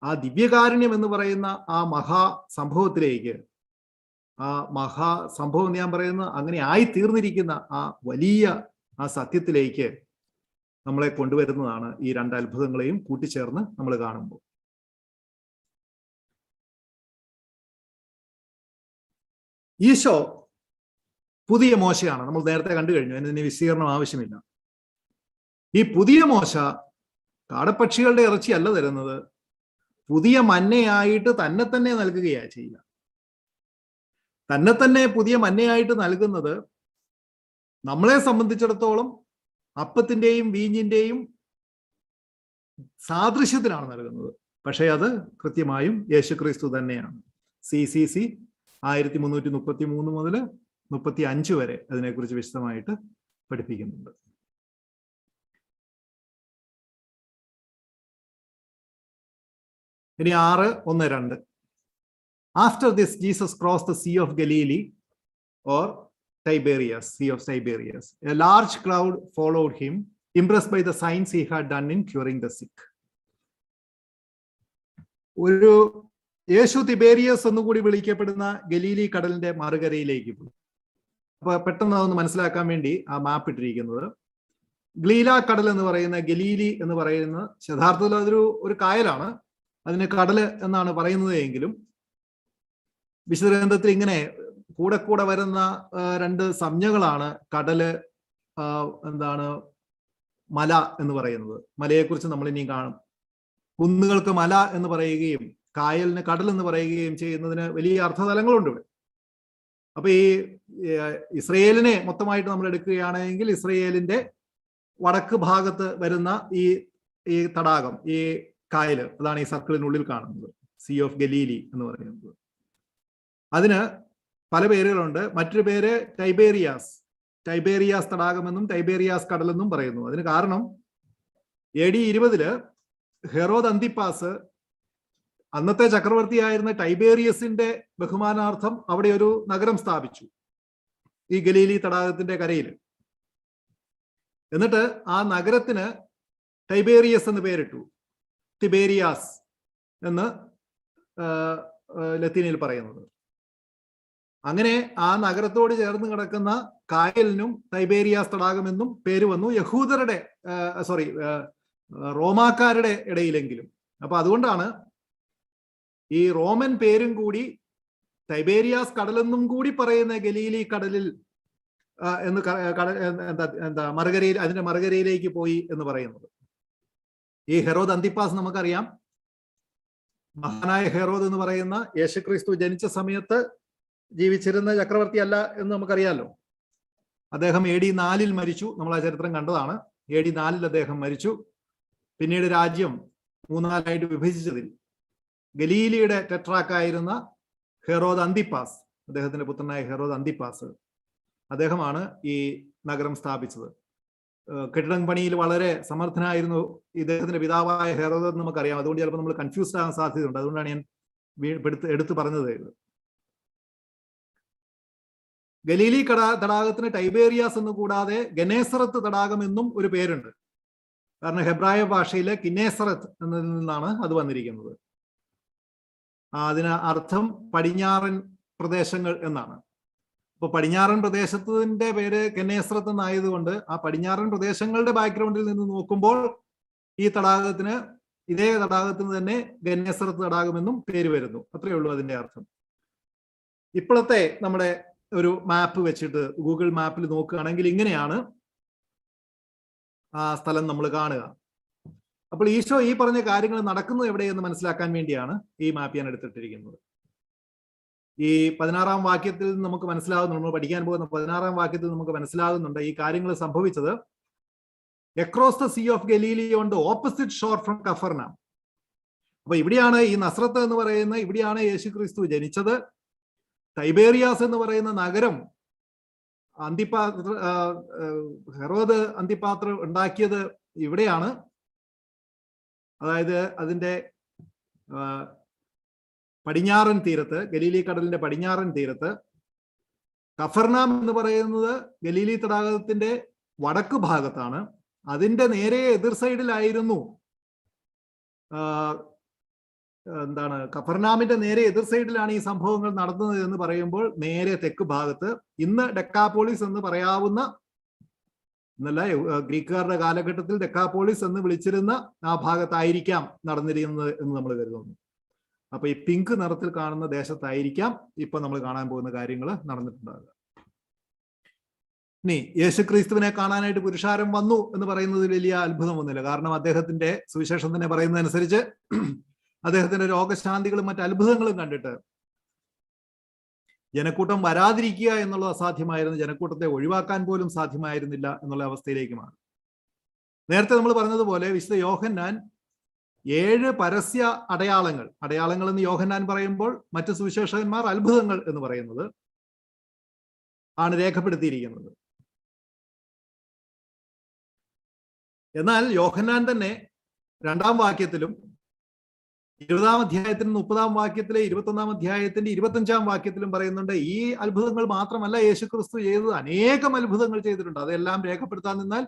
ആ ദിവ്യകാരുണ്യം എന്ന് പറയുന്ന ആ മഹാസംഭവത്തിലേക്ക്, ആ മഹാസംഭവം ഞാൻ പറയുന്ന അങ്ങനെ ആയി തീർന്നിരിക്കുന്ന ആ വലിയ ആ സത്യത്തിലേക്ക് നമ്മളെ കൊണ്ടുവരുന്നതാണ് ഈ 2 അത്ഭുതങ്ങളെയും കൂട്ടിച്ചേർന്ന് നമ്മൾ കാണുമ്പോൾ. ഈശോ പുതിയ മോശയാണ്. നമ്മൾ നേരത്തെ കണ്ടു കഴിഞ്ഞു, അതിന് വിശദീകരണം ആവശ്യമില്ല. ഈ പുതിയ മോശ കാടപ്പക്ഷികളുടെ ഇറച്ചി അല്ല തരുന്നത്, പുതിയ മന്നയായിട്ട് തന്നെ നൽകുകയാണ് ചെയ്യുക. തന്നെ പുതിയ മന്നയായിട്ട് നൽകുന്നത് നമ്മളെ സംബന്ധിച്ചിടത്തോളം അപ്പത്തിന്റെയും വീഞ്ഞിന്റെയും സാദൃശ്യത്തിലാണ് നൽകുന്നത്. പക്ഷേ അത് കൃത്യമായും യേശുക്രിസ്തു തന്നെയാണ്. CCC 1333 മുതൽ 35 വരെ അതിനെക്കുറിച്ച് വിശദമായിട്ട് പഠിപ്പിക്കുന്നുണ്ട്. ഇനി 6:1-2. After this, Jesus crossed the Sea of Galilee or Tiberias, Sea of Tiberias. A large crowd followed him, impressed by the signs he had done in curing the sick. ഒരു യേശു തിബേരിയസ് എന്നുകൂടി വിളിക്കപ്പെടുന്ന Galilei കടലിന്റെ മറുകരയിലേക്ക് പോയി. അപ്പൊ പെട്ടെന്ന് അതൊന്ന് മനസ്സിലാക്കാൻ വേണ്ടി ആ മാപ്പ് ഇട്ടിരിക്കുന്നത്, ഗ്ലീല കടൽ എന്ന് പറയുന്ന ഗലീലി എന്ന് പറയുന്ന യഥാർത്ഥത്തിൽ അതൊരു കായലാണ്. അതിന് കടല് എന്നാണ് പറയുന്നത് എങ്കിലും വിശുദ്ധ ഗ്രന്ഥത്തിൽ ഇങ്ങനെ കൂടെ വരുന്ന 2 സംജ്ഞകളാണ് കടല്, മല എന്ന് പറയുന്നത്. മലയെക്കുറിച്ച് നമ്മൾ ഇനിയും കാണും. കുന്നുകൾക്ക് മല എന്ന് പറയുകയും കായലിന് കടൽ എന്ന് പറയുകയും ചെയ്യുന്നതിന് വലിയ അർത്ഥതലങ്ങളുണ്ട് ഇവിടെ. അപ്പൊ ഈ ഇസ്രയേലിനെ മൊത്തമായിട്ട് നമ്മൾ എടുക്കുകയാണെങ്കിൽ ഇസ്രയേലിന്റെ വടക്ക് ഭാഗത്ത് വരുന്ന ഈ തടാകം, ഈ കായല്, അതാണ് ഈ സർക്കിളിനുള്ളിൽ കാണുന്നത്, സീ ഓഫ് ഗലീലി എന്ന് പറയുന്നത്. അതിന് പല പേരുകളുണ്ട്. മറ്റൊരു പേര് ടൈബേറിയാസ് തടാകമെന്നും ടൈബേറിയാസ് കടലെന്നും പറയുന്നു. അതിന് കാരണം AD 20 ഹെറോദ് അന്തിപ്പാസ് അന്നത്തെ ചക്രവർത്തിയായിരുന്ന ടൈബേറിയസിന്റെ ബഹുമാനാർത്ഥം അവിടെ ഒരു നഗരം സ്ഥാപിച്ചു, ഈ ഗലീലി തടാകത്തിന്റെ കരയിൽ. എന്നിട്ട് ആ നഗരത്തിന് ടൈബേറിയസ് എന്ന് പേരിട്ടു, തിബേരിയാസ് എന്ന് ലത്തീനിൽ പറയുന്നത്. അങ്ങനെ ആ നഗരത്തോട് ചേർന്ന് കിടക്കുന്ന കായലിനും ടൈബേരിയാസ് തടാകം എന്നും പേര് വന്നു, യഹൂദരുടെ റോമാക്കാരുടെ ഇടയിലെങ്കിലും. അപ്പൊ അതുകൊണ്ടാണ് ഈ റോമൻ പേരും കൂടി ടൈബേരിയാസ് കടലെന്നും കൂടി പറയുന്ന ഗലീലി കടലിൽ എന്ന് മറുകരയിൽ, അതിന്റെ മറുകരയിലേക്ക് പോയി എന്ന് പറയുന്നത്. ഈ ഹെറോദ് അന്തിപ്പാസ് നമുക്കറിയാം, മഹാനായ ഹെറോദ് എന്ന് പറയുന്ന യേശുക്രിസ്തു ജനിച്ച സമയത്ത് ജീവിച്ചിരുന്ന ചക്രവർത്തി അല്ല എന്ന് നമുക്കറിയാലോ. അദ്ദേഹം AD 4 മരിച്ചു. നമ്മൾ ആ ചരിത്രം കണ്ടതാണ്. AD 4 അദ്ദേഹം മരിച്ചു. പിന്നീട് രാജ്യം 3 വിഭജിച്ചതിൽ ഗലീലിയുടെ ടെട്രാക്കായിരുന്ന ഹെറോദ് അന്തിപ്പാസ്, അദ്ദേഹത്തിന്റെ പുത്രനായ ഹെറോദ് അന്തിപ്പാസ്, അദ്ദേഹമാണ് ഈ നഗരം സ്ഥാപിച്ചത്. കെട്ടിടം പണിയിൽ വളരെ സമർത്ഥനായിരുന്നു ഇദ്ദേഹത്തിന്റെ പിതാവായ ഹെറോദ് എന്ന് നമുക്കറിയാം. അതുകൊണ്ട് ചിലപ്പോൾ നമ്മൾ കൺഫ്യൂസ്ഡ് ആകാൻ സാധ്യതയുണ്ട്. അതുകൊണ്ടാണ് ഞാൻ എടുത്തു പറഞ്ഞത്. ഗലീലി തടാകത്തിന് ടൈബേറിയാസ് എന്ന് കൂടാതെ ഗനേസറത്ത് തടാകം എന്നും ഒരു പേരുണ്ട്. കാരണം ഹെബ്രായ ഭാഷയിലെ കിന്നേസറത്ത് എന്നതിൽ നിന്നാണ് അത് വന്നിരിക്കുന്നത്. അതിന് അർത്ഥം പടിഞ്ഞാറൻ പ്രദേശങ്ങൾ എന്നാണ്. അപ്പൊ പടിഞ്ഞാറൻ പ്രദേശത്തിന്റെ പേര് കെന്നേസറത്ത് എന്നായതുകൊണ്ട് ആ പടിഞ്ഞാറൻ പ്രദേശങ്ങളുടെ ബാക്ക്ഗ്രൗണ്ടിൽ നിന്ന് നോക്കുമ്പോൾ ഈ തടാകത്തിന്, ഇതേ തടാകത്തിന് തന്നെ ഗന്നേസറത്ത് തടാകമെന്നും പേര് വരുന്നു. അത്രയേ ഉള്ളൂ അതിന്റെ അർത്ഥം. ഇപ്പോഴത്തെ നമ്മുടെ ഒരു മാപ്പ് വെച്ചിട്ട് ഗൂഗിൾ മാപ്പിൽ നോക്കുകയാണെങ്കിൽ ഇങ്ങനെയാണ് ആ സ്ഥലം നമ്മൾ കാണുക. അപ്പോൾ ഈശോ ഈ പറഞ്ഞ കാര്യങ്ങൾ നടക്കുന്നത് എവിടെയെന്ന് മനസ്സിലാക്കാൻ വേണ്ടിയാണ് ഈ മാപ്പ് ഞാൻ എടുത്തിട്ടിരിക്കുന്നത്. ഈ 16-ാം വാക്യത്തിൽ നമുക്ക് മനസ്സിലാകുന്നുണ്ട്, നമ്മൾ പഠിക്കാൻ പോകുന്ന 16-ാം വാക്യത്തിൽ നമുക്ക് മനസ്സിലാകുന്നുണ്ട് ഈ കാര്യങ്ങൾ സംഭവിച്ചത് across the Sea of Galilee on the opposite shore from Capernaum. അപ്പൊ ഇവിടെയാണ് ഈ നസ്രത്ത് എന്ന് പറയുന്ന, ഇവിടെയാണ് യേശുക്രിസ്തു ജനിച്ചത്. ടൈബേറിയാസ് എന്ന് പറയുന്ന നഗരം ഹെറോദ് അന്തിപ്പാത്ര ഉണ്ടാക്കിയത് ഇവിടെയാണ്. അതായത് അതിന്റെ പടിഞ്ഞാറൻ തീരത്ത്, ഗലീലി കടലിന്റെ പടിഞ്ഞാറൻ തീരത്ത്. കഫർനാം എന്ന് പറയുന്നത് ഗലീലി തടാകത്തിന്റെ വടക്ക് ഭാഗത്താണ്. അതിന്റെ നേരെ എതിർ സൈഡിലായിരുന്നു കഫർനാമിന്റെ നേരെ എതിർ സൈഡിലാണ് ഈ സംഭവങ്ങൾ നടന്നത് എന്ന് പറയുമ്പോൾ നേരെ തെക്ക് ഭാഗത്ത്, ഇന്ന് ഡെക്കാപോളിസ് എന്ന് പറയാവുന്ന, എന്നല്ല ഗ്രീക്കുകാരുടെ കാലഘട്ടത്തിൽ ഡെക്കാപോളിസ് എന്ന് വിളിച്ചിരുന്ന ആ ഭാഗത്തായിരിക്കാം നടന്നിരുന്നത് എന്ന് നമ്മൾ കരുതുന്നു. അപ്പൊ ഈ പിങ്ക് നിറത്തിൽ കാണുന്ന ദേശത്തായിരിക്കാം ഇപ്പൊ നമ്മൾ കാണാൻ പോകുന്ന കാര്യങ്ങൾ നടന്നിട്ടുണ്ടാകുക. ഇനി യേശുക്രിസ്തുവിനെ കാണാനായിട്ട് പുരുഷാരം വന്നു എന്ന് പറയുന്നതിൽ വലിയ അത്ഭുതമൊന്നുമില്ല. കാരണം അദ്ദേഹത്തിന്റെ സുവിശേഷം തന്നെ പറയുന്നതനുസരിച്ച് അദ്ദേഹത്തിന്റെ രോഗശാന്തികളും മറ്റ് അത്ഭുതങ്ങളും കണ്ടിട്ട് ജനക്കൂട്ടം വരാതിരിക്കുക എന്നുള്ളത് അസാധ്യമായിരുന്നു. ജനക്കൂട്ടത്തെ ഒഴിവാക്കാൻ പോലും സാധ്യമായിരുന്നില്ല എന്നുള്ള അവസ്ഥയിലേക്ക് മാറി. നേരത്തെ നമ്മൾ പറഞ്ഞതുപോലെ വിശുദ്ധ യോഹന്നാൻ 7 പരസ്യ അടയാളങ്ങൾ എന്ന് യോഹന്നാൻ പറയുമ്പോൾ മറ്റ് സുവിശേഷകന്മാർ അത്ഭുതങ്ങൾ എന്ന് പറയുന്നത് ആണ് രേഖപ്പെടുത്തിയിരിക്കുന്നത്. എന്നാൽ യോഹന്നാൻ തന്നെ 2-ാം വാക്യത്തിലും 20-ാം അധ്യായത്തിനും 30-ാം വാക്യത്തിലെ 21-ാം അധ്യായത്തിന്റെ 25-ാം വാക്യത്തിലും പറയുന്നുണ്ട് ഈ അത്ഭുതങ്ങൾ മാത്രമല്ല യേശുക്രിസ്തു ചെയ്തത്, അനേകം അത്ഭുതങ്ങൾ ചെയ്തിട്ടുണ്ട്. അതെല്ലാം രേഖപ്പെടുത്താൻ നിന്നാൽ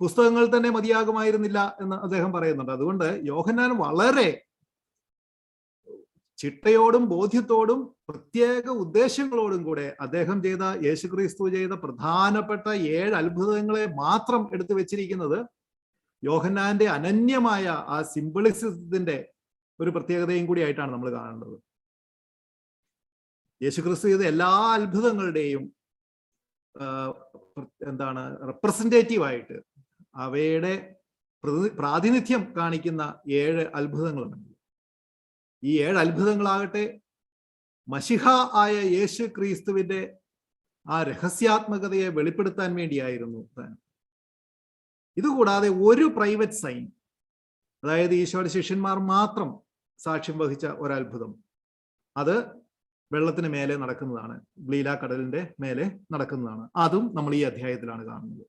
പുസ്തകങ്ങൾ തന്നെ മതിയാകുമായിരുന്നില്ല എന്ന് അദ്ദേഹം പറയുന്നുണ്ട്. അതുകൊണ്ട് യോഹന്നാൻ വളരെ ചിട്ടയോടും ബോധ്യത്തോടും പ്രത്യേക ഉദ്ദേശങ്ങളോടും കൂടെ അദ്ദേഹം ചെയ്ത, യേശുക്രിസ്തു ചെയ്ത പ്രധാനപ്പെട്ട 7 അത്ഭുതങ്ങളെ മാത്രം എടുത്തു വെച്ചിരിക്കുന്നത് യോഹന്നാന്റെ അനന്യമായ ആ സിംബളിസത്തിന്റെ ഒരു പ്രത്യേകതയും കൂടി ആയിട്ടാണ് നമ്മൾ കാണേണ്ടത്. യേശുക്രിസ്തു ചെയ്ത എല്ലാ അത്ഭുതങ്ങളുടെയും റെപ്രസെന്റേറ്റീവായിട്ട് അവയുടെ പ്രാതിനിധ്യം കാണിക്കുന്ന 7 അത്ഭുതങ്ങളുണ്ട്. ഈ 7 അത്ഭുതങ്ങളാകട്ടെ മശിഹ ആയ യേശു ക്രിസ്തുവിന്റെ ആ രഹസ്യാത്മകതയെ വെളിപ്പെടുത്താൻ വേണ്ടിയായിരുന്നു. ഇതുകൂടാതെ ഒരു പ്രൈവറ്റ് സൈൻ, അതായത് ഈശോയുടെ ശിഷ്യന്മാർ മാത്രം സാക്ഷ്യം വഹിച്ച ഒരത്ഭുതം, അത് വെള്ളത്തിന് മേലെ നടക്കുന്നതാണ്, ഗലീല കടലിന്റെ മേലെ നടക്കുന്നതാണ്. അതും നമ്മൾ ഈ അധ്യായത്തിലാണ് കാണുന്നത്.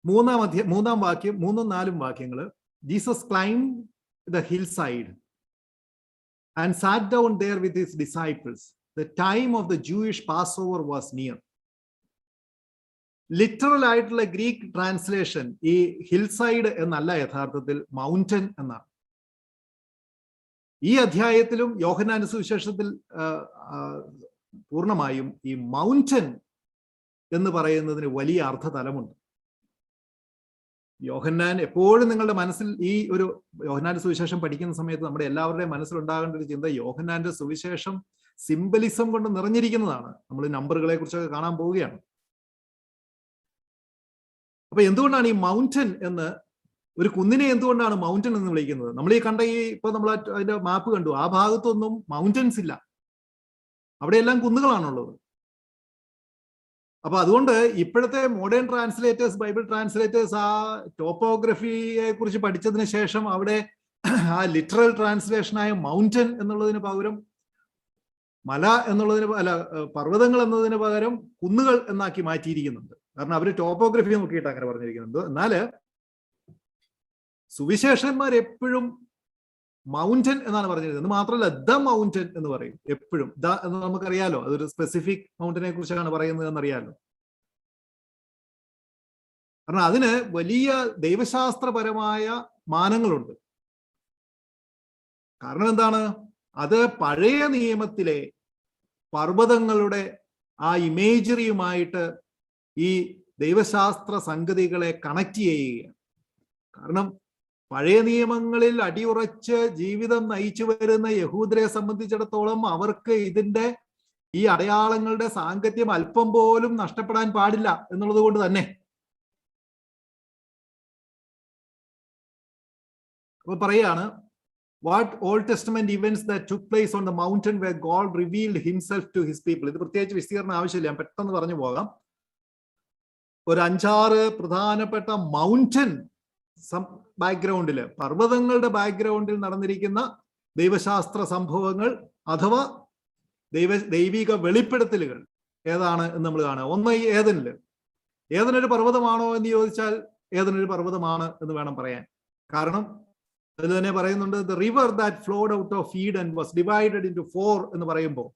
മൂന്നാം വാക്യം, 3-4 വാക്യങ്ങൾ, Jesus climb the hill side and sat down there with his disciples. The time of the Jewish Passover was near. Literal ആയിട്ടുള്ള ഗ്രീക്ക് ട്രാൻസ്ലേഷൻ ഈ ഹിൽ സൈഡ് എന്നല്ല, യഥാർത്ഥത്തിൽ മൗണ്ടൻ എന്നാണ്. ഈ അധ്യായത്തിലും യോഹന്നാന്റെ സുവിശേഷത്തിൽ പൂർണ്ണമായും ഈ മൗണ്ടൻ എന്ന് പറയുന്നതിന് വലിയ അർത്ഥതലമുണ്ട്. യോഹന്നാൻ എപ്പോഴും നിങ്ങളുടെ മനസ്സിൽ ഈ ഒരു യോഹന്നാന്റെ സുവിശേഷം പഠിക്കുന്ന സമയത്ത് നമ്മുടെ എല്ലാവരുടെയും മനസ്സിലുണ്ടാകേണ്ട ഒരു ചിന്ത, യോഹന്നാന്റെ സുവിശേഷം സിംബലിസം കൊണ്ട് നിറഞ്ഞിരിക്കുന്നതാണ്. നമ്മൾ നമ്പറുകളെ കുറിച്ചൊക്കെ കാണാൻ പോവുകയാണ്. അപ്പൊ എന്തുകൊണ്ടാണ് ഈ മൗണ്ടൻ എന്ന്, ഒരു കുന്നിനെ എന്തുകൊണ്ടാണ് മൗണ്ടൻ എന്ന് വിളിക്കുന്നത്? നമ്മൾ ഈ കണ്ട ഇപ്പൊ നമ്മൾ അതിന്റെ മാപ്പ് കണ്ടു, ആ ഭാഗത്തൊന്നും മൗണ്ടൻസ് ഇല്ല, അവിടെയെല്ലാം കുന്നുകളാണുള്ളത്. അപ്പൊ അതുകൊണ്ട് ഇപ്പോഴത്തെ മോഡേൺ ട്രാൻസ്ലേറ്റേഴ്സ്, ബൈബിൾ ട്രാൻസ്ലേറ്റേഴ്സ് ആ ടോപ്പോഗ്രഫിയെ കുറിച്ച് പഠിച്ചതിന് ശേഷം അവിടെ ആ ലിറ്ററൽ ട്രാൻസ്ലേഷനായ മൗണ്ടൻ എന്നുള്ളതിന് പകരം മല എന്നുള്ളതിന് പർവ്വതങ്ങൾ എന്നതിന് പകരം കുന്നുകൾ എന്നാക്കി മാറ്റിയിരിക്കുന്നുണ്ട്. കാരണം അവർ ടോപ്പോഗ്രഫി നോക്കിയിട്ട് അങ്ങനെ പറഞ്ഞിരിക്കുന്നുണ്ട്. എന്നാല് സുവിശേഷന്മാർ എപ്പോഴും മൗണ്ടൻ എന്നാണ് പറഞ്ഞിരിക്കുന്നത്. മാത്രമല്ല ദ മൗണ്ടൻ എന്ന് പറയും എപ്പോഴും. ദ എന്ന് നമുക്കറിയാലോ, അതൊരു സ്പെസിഫിക് മൗണ്ടനെ കുറിച്ചാണ് പറയുന്നത് എന്നറിയാലോ. കാരണം അതിന് വലിയ ദൈവശാസ്ത്രപരമായ മാനങ്ങളുണ്ട്. കാരണം എന്താണ്? അത് പഴയ നിയമത്തിലെ പർവ്വതങ്ങളുടെ ആ ഇമേജറിയുമായിട്ട് ഈ ദൈവശാസ്ത്ര സംഗതികളെ കണക്ട് ചെയ്യുകയാണ്. കാരണം പഴയ നിയമങ്ങളിൽ അടിയുറച്ച് ജീവിതം നയിച്ചു വരുന്ന യഹൂദരെ സംബന്ധിച്ചിടത്തോളം അവർക്ക് ഇതിന്റെ ഈ അടയാളങ്ങളുടെ സാങ്കത്യം അല്പം പോലും നഷ്ടപ്പെടാൻ പാടില്ല എന്നുള്ളത് കൊണ്ട് തന്നെ അപ്പൊ പറയാണ്, what Old Testament events that took place on the mountain where God revealed himself to his people. ഇത് പ്രത്യേകിച്ച് വിശദീകരണം ആവശ്യമില്ല, ഞാൻ പെട്ടെന്ന് പറഞ്ഞു പോകാം. ഒരു 5-6 പ്രധാനപ്പെട്ട മൗണ്ടൻ ബാക്ക്ഗ്രൗണ്ടില്, പർവ്വതങ്ങളുടെ ബാക്ക്ഗ്രൗണ്ടിൽ നടന്നിരിക്കുന്ന ദൈവശാസ്ത്ര സംഭവങ്ങൾ അഥവാ ദൈവിക വെളിപ്പെടുത്തലുകൾ ഏതാണ് എന്ന് നമ്മൾ കാണുക. ഒന്ന് ഈ ഏദനില്. ഏദനൊരു പർവ്വതമാണോ എന്ന് ചോദിച്ചാൽ ഏദനൊരു പർവ്വതമാണ് എന്ന് വേണം പറയാൻ. കാരണം അതിൽ തന്നെ പറയുന്നുണ്ട്, the river that flawed out of Eden was divided into 4 എന്ന് പറയുമ്പോൾ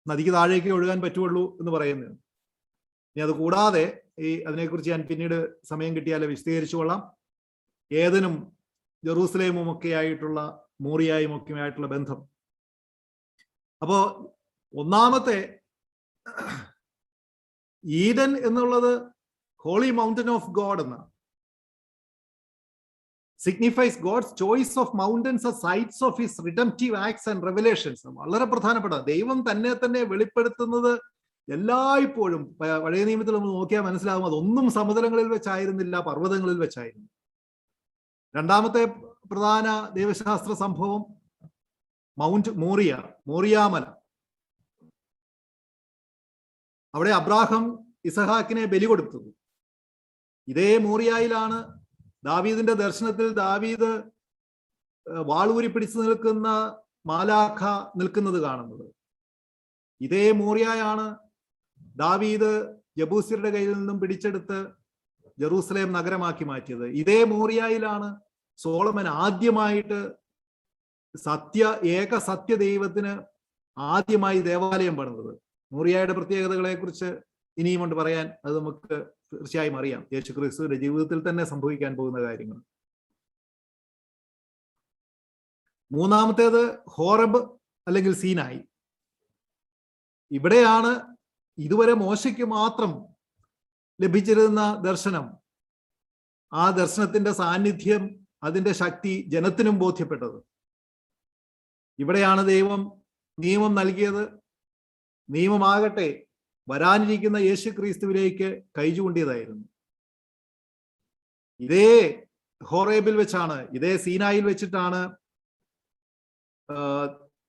നദിക്ക് താഴേക്ക് ഒഴുകാൻ പറ്റുള്ളൂ എന്ന് പറയുന്നത്. ഇനി അത് കൂടാതെ അതിനെക്കുറിച്ച് ഞാൻ പിന്നീട് സമയം കിട്ടിയാൽ വിശദീകരിച്ചു കൊള്ളാം. ഏദനും ജെറൂസലേമും ഒക്കെ ആയിട്ടുള്ള, മോറിയായും ഒക്കെ ആയിട്ടുള്ള ബന്ധം. അപ്പോ ഒന്നാമത്തെ ഈഡൻ എന്നുള്ളത് ഹോളി മൗണ്ടൻ ഓഫ് ഗോഡ് എന്നാണ്. Signifies God's choice of mountains as sites of his redemptive acts and revelations. വളരെ പ്രധാനപ്പെട്ട, ദൈവം തന്നെ വെളിപ്പെടുത്തുന്നത് എല്ലായ്പ്പോഴും പഴയ നിയമത്തിൽ നമ്മൾ നോക്കിയാൽ മനസ്സിലാകും, അതൊന്നും സമതലങ്ങളിൽ വെച്ചായിരുന്നില്ല, പർവ്വതങ്ങളിൽ വെച്ചായിരുന്നു. രണ്ടാമത്തെ പ്രധാന ദൈവശാസ്ത്ര സംഭവം മൗണ്ട് മോറിയാമല. അവിടെ അബ്രാഹാം ഇസഹാക്കിനെ ബലി കൊടുത്തത്. ഇതേ മോറിയായിലാണ് ദാവീദിന്റെ ദർശനത്തിൽ ദാവീദ് വാളൂരി പിടിച്ചു നിൽക്കുന്ന മാലാഖ നിൽക്കുന്നത് കാണുന്നത്. ഇതേ മോറിയായാണ് ദാവീദ് ജബൂസ്യരുടെ കയ്യിൽ നിന്നും പിടിച്ചെടുത്ത് ജെറൂസലേം നഗരമാക്കി മാറ്റിയത്. ഇതേ മോറിയായിലാണ് സോളമൻ ആദ്യമായിട്ട് ഏക സത്യ ദൈവത്തിന് ആദ്യമായി ദേവാലയം പണിതത്. മോറിയായുടെ പ്രത്യേകതകളെ കുറിച്ച് ഇനിയും കൊണ്ട് പറയാൻ, അത് നമുക്ക് തീർച്ചയായും അറിയാം. യേശുക്രിസ്തുവിന്റെ ജീവിതത്തിൽ തന്നെ സംഭവിക്കാൻ പോകുന്ന കാര്യങ്ങൾ. മൂന്നാമത്തേത് ഹോറബ് അല്ലെങ്കിൽ സീനായി. ഇവിടെയാണ് ഇതുവരെ മോശയ്ക്ക് മാത്രം ലഭിച്ചിരുന്ന ദർശനം, ആ ദർശനത്തിന്റെ സാന്നിധ്യം, അതിന്റെ ശക്തി ജനത്തിനും ബോധ്യപ്പെട്ടത്. ഇവിടെയാണ് ദൈവം നിയമം നൽകിയത്. നിയമമാകട്ടെ വരാനിരിക്കുന്ന യേശു ക്രിസ്തുവിലേക്ക് കൈചൂണ്ടിയതായിരുന്നു. ഇതേ ഹോറേബിൽ വെച്ചാണ്, ഇതേ സീനായിൽ വെച്ചിട്ടാണ്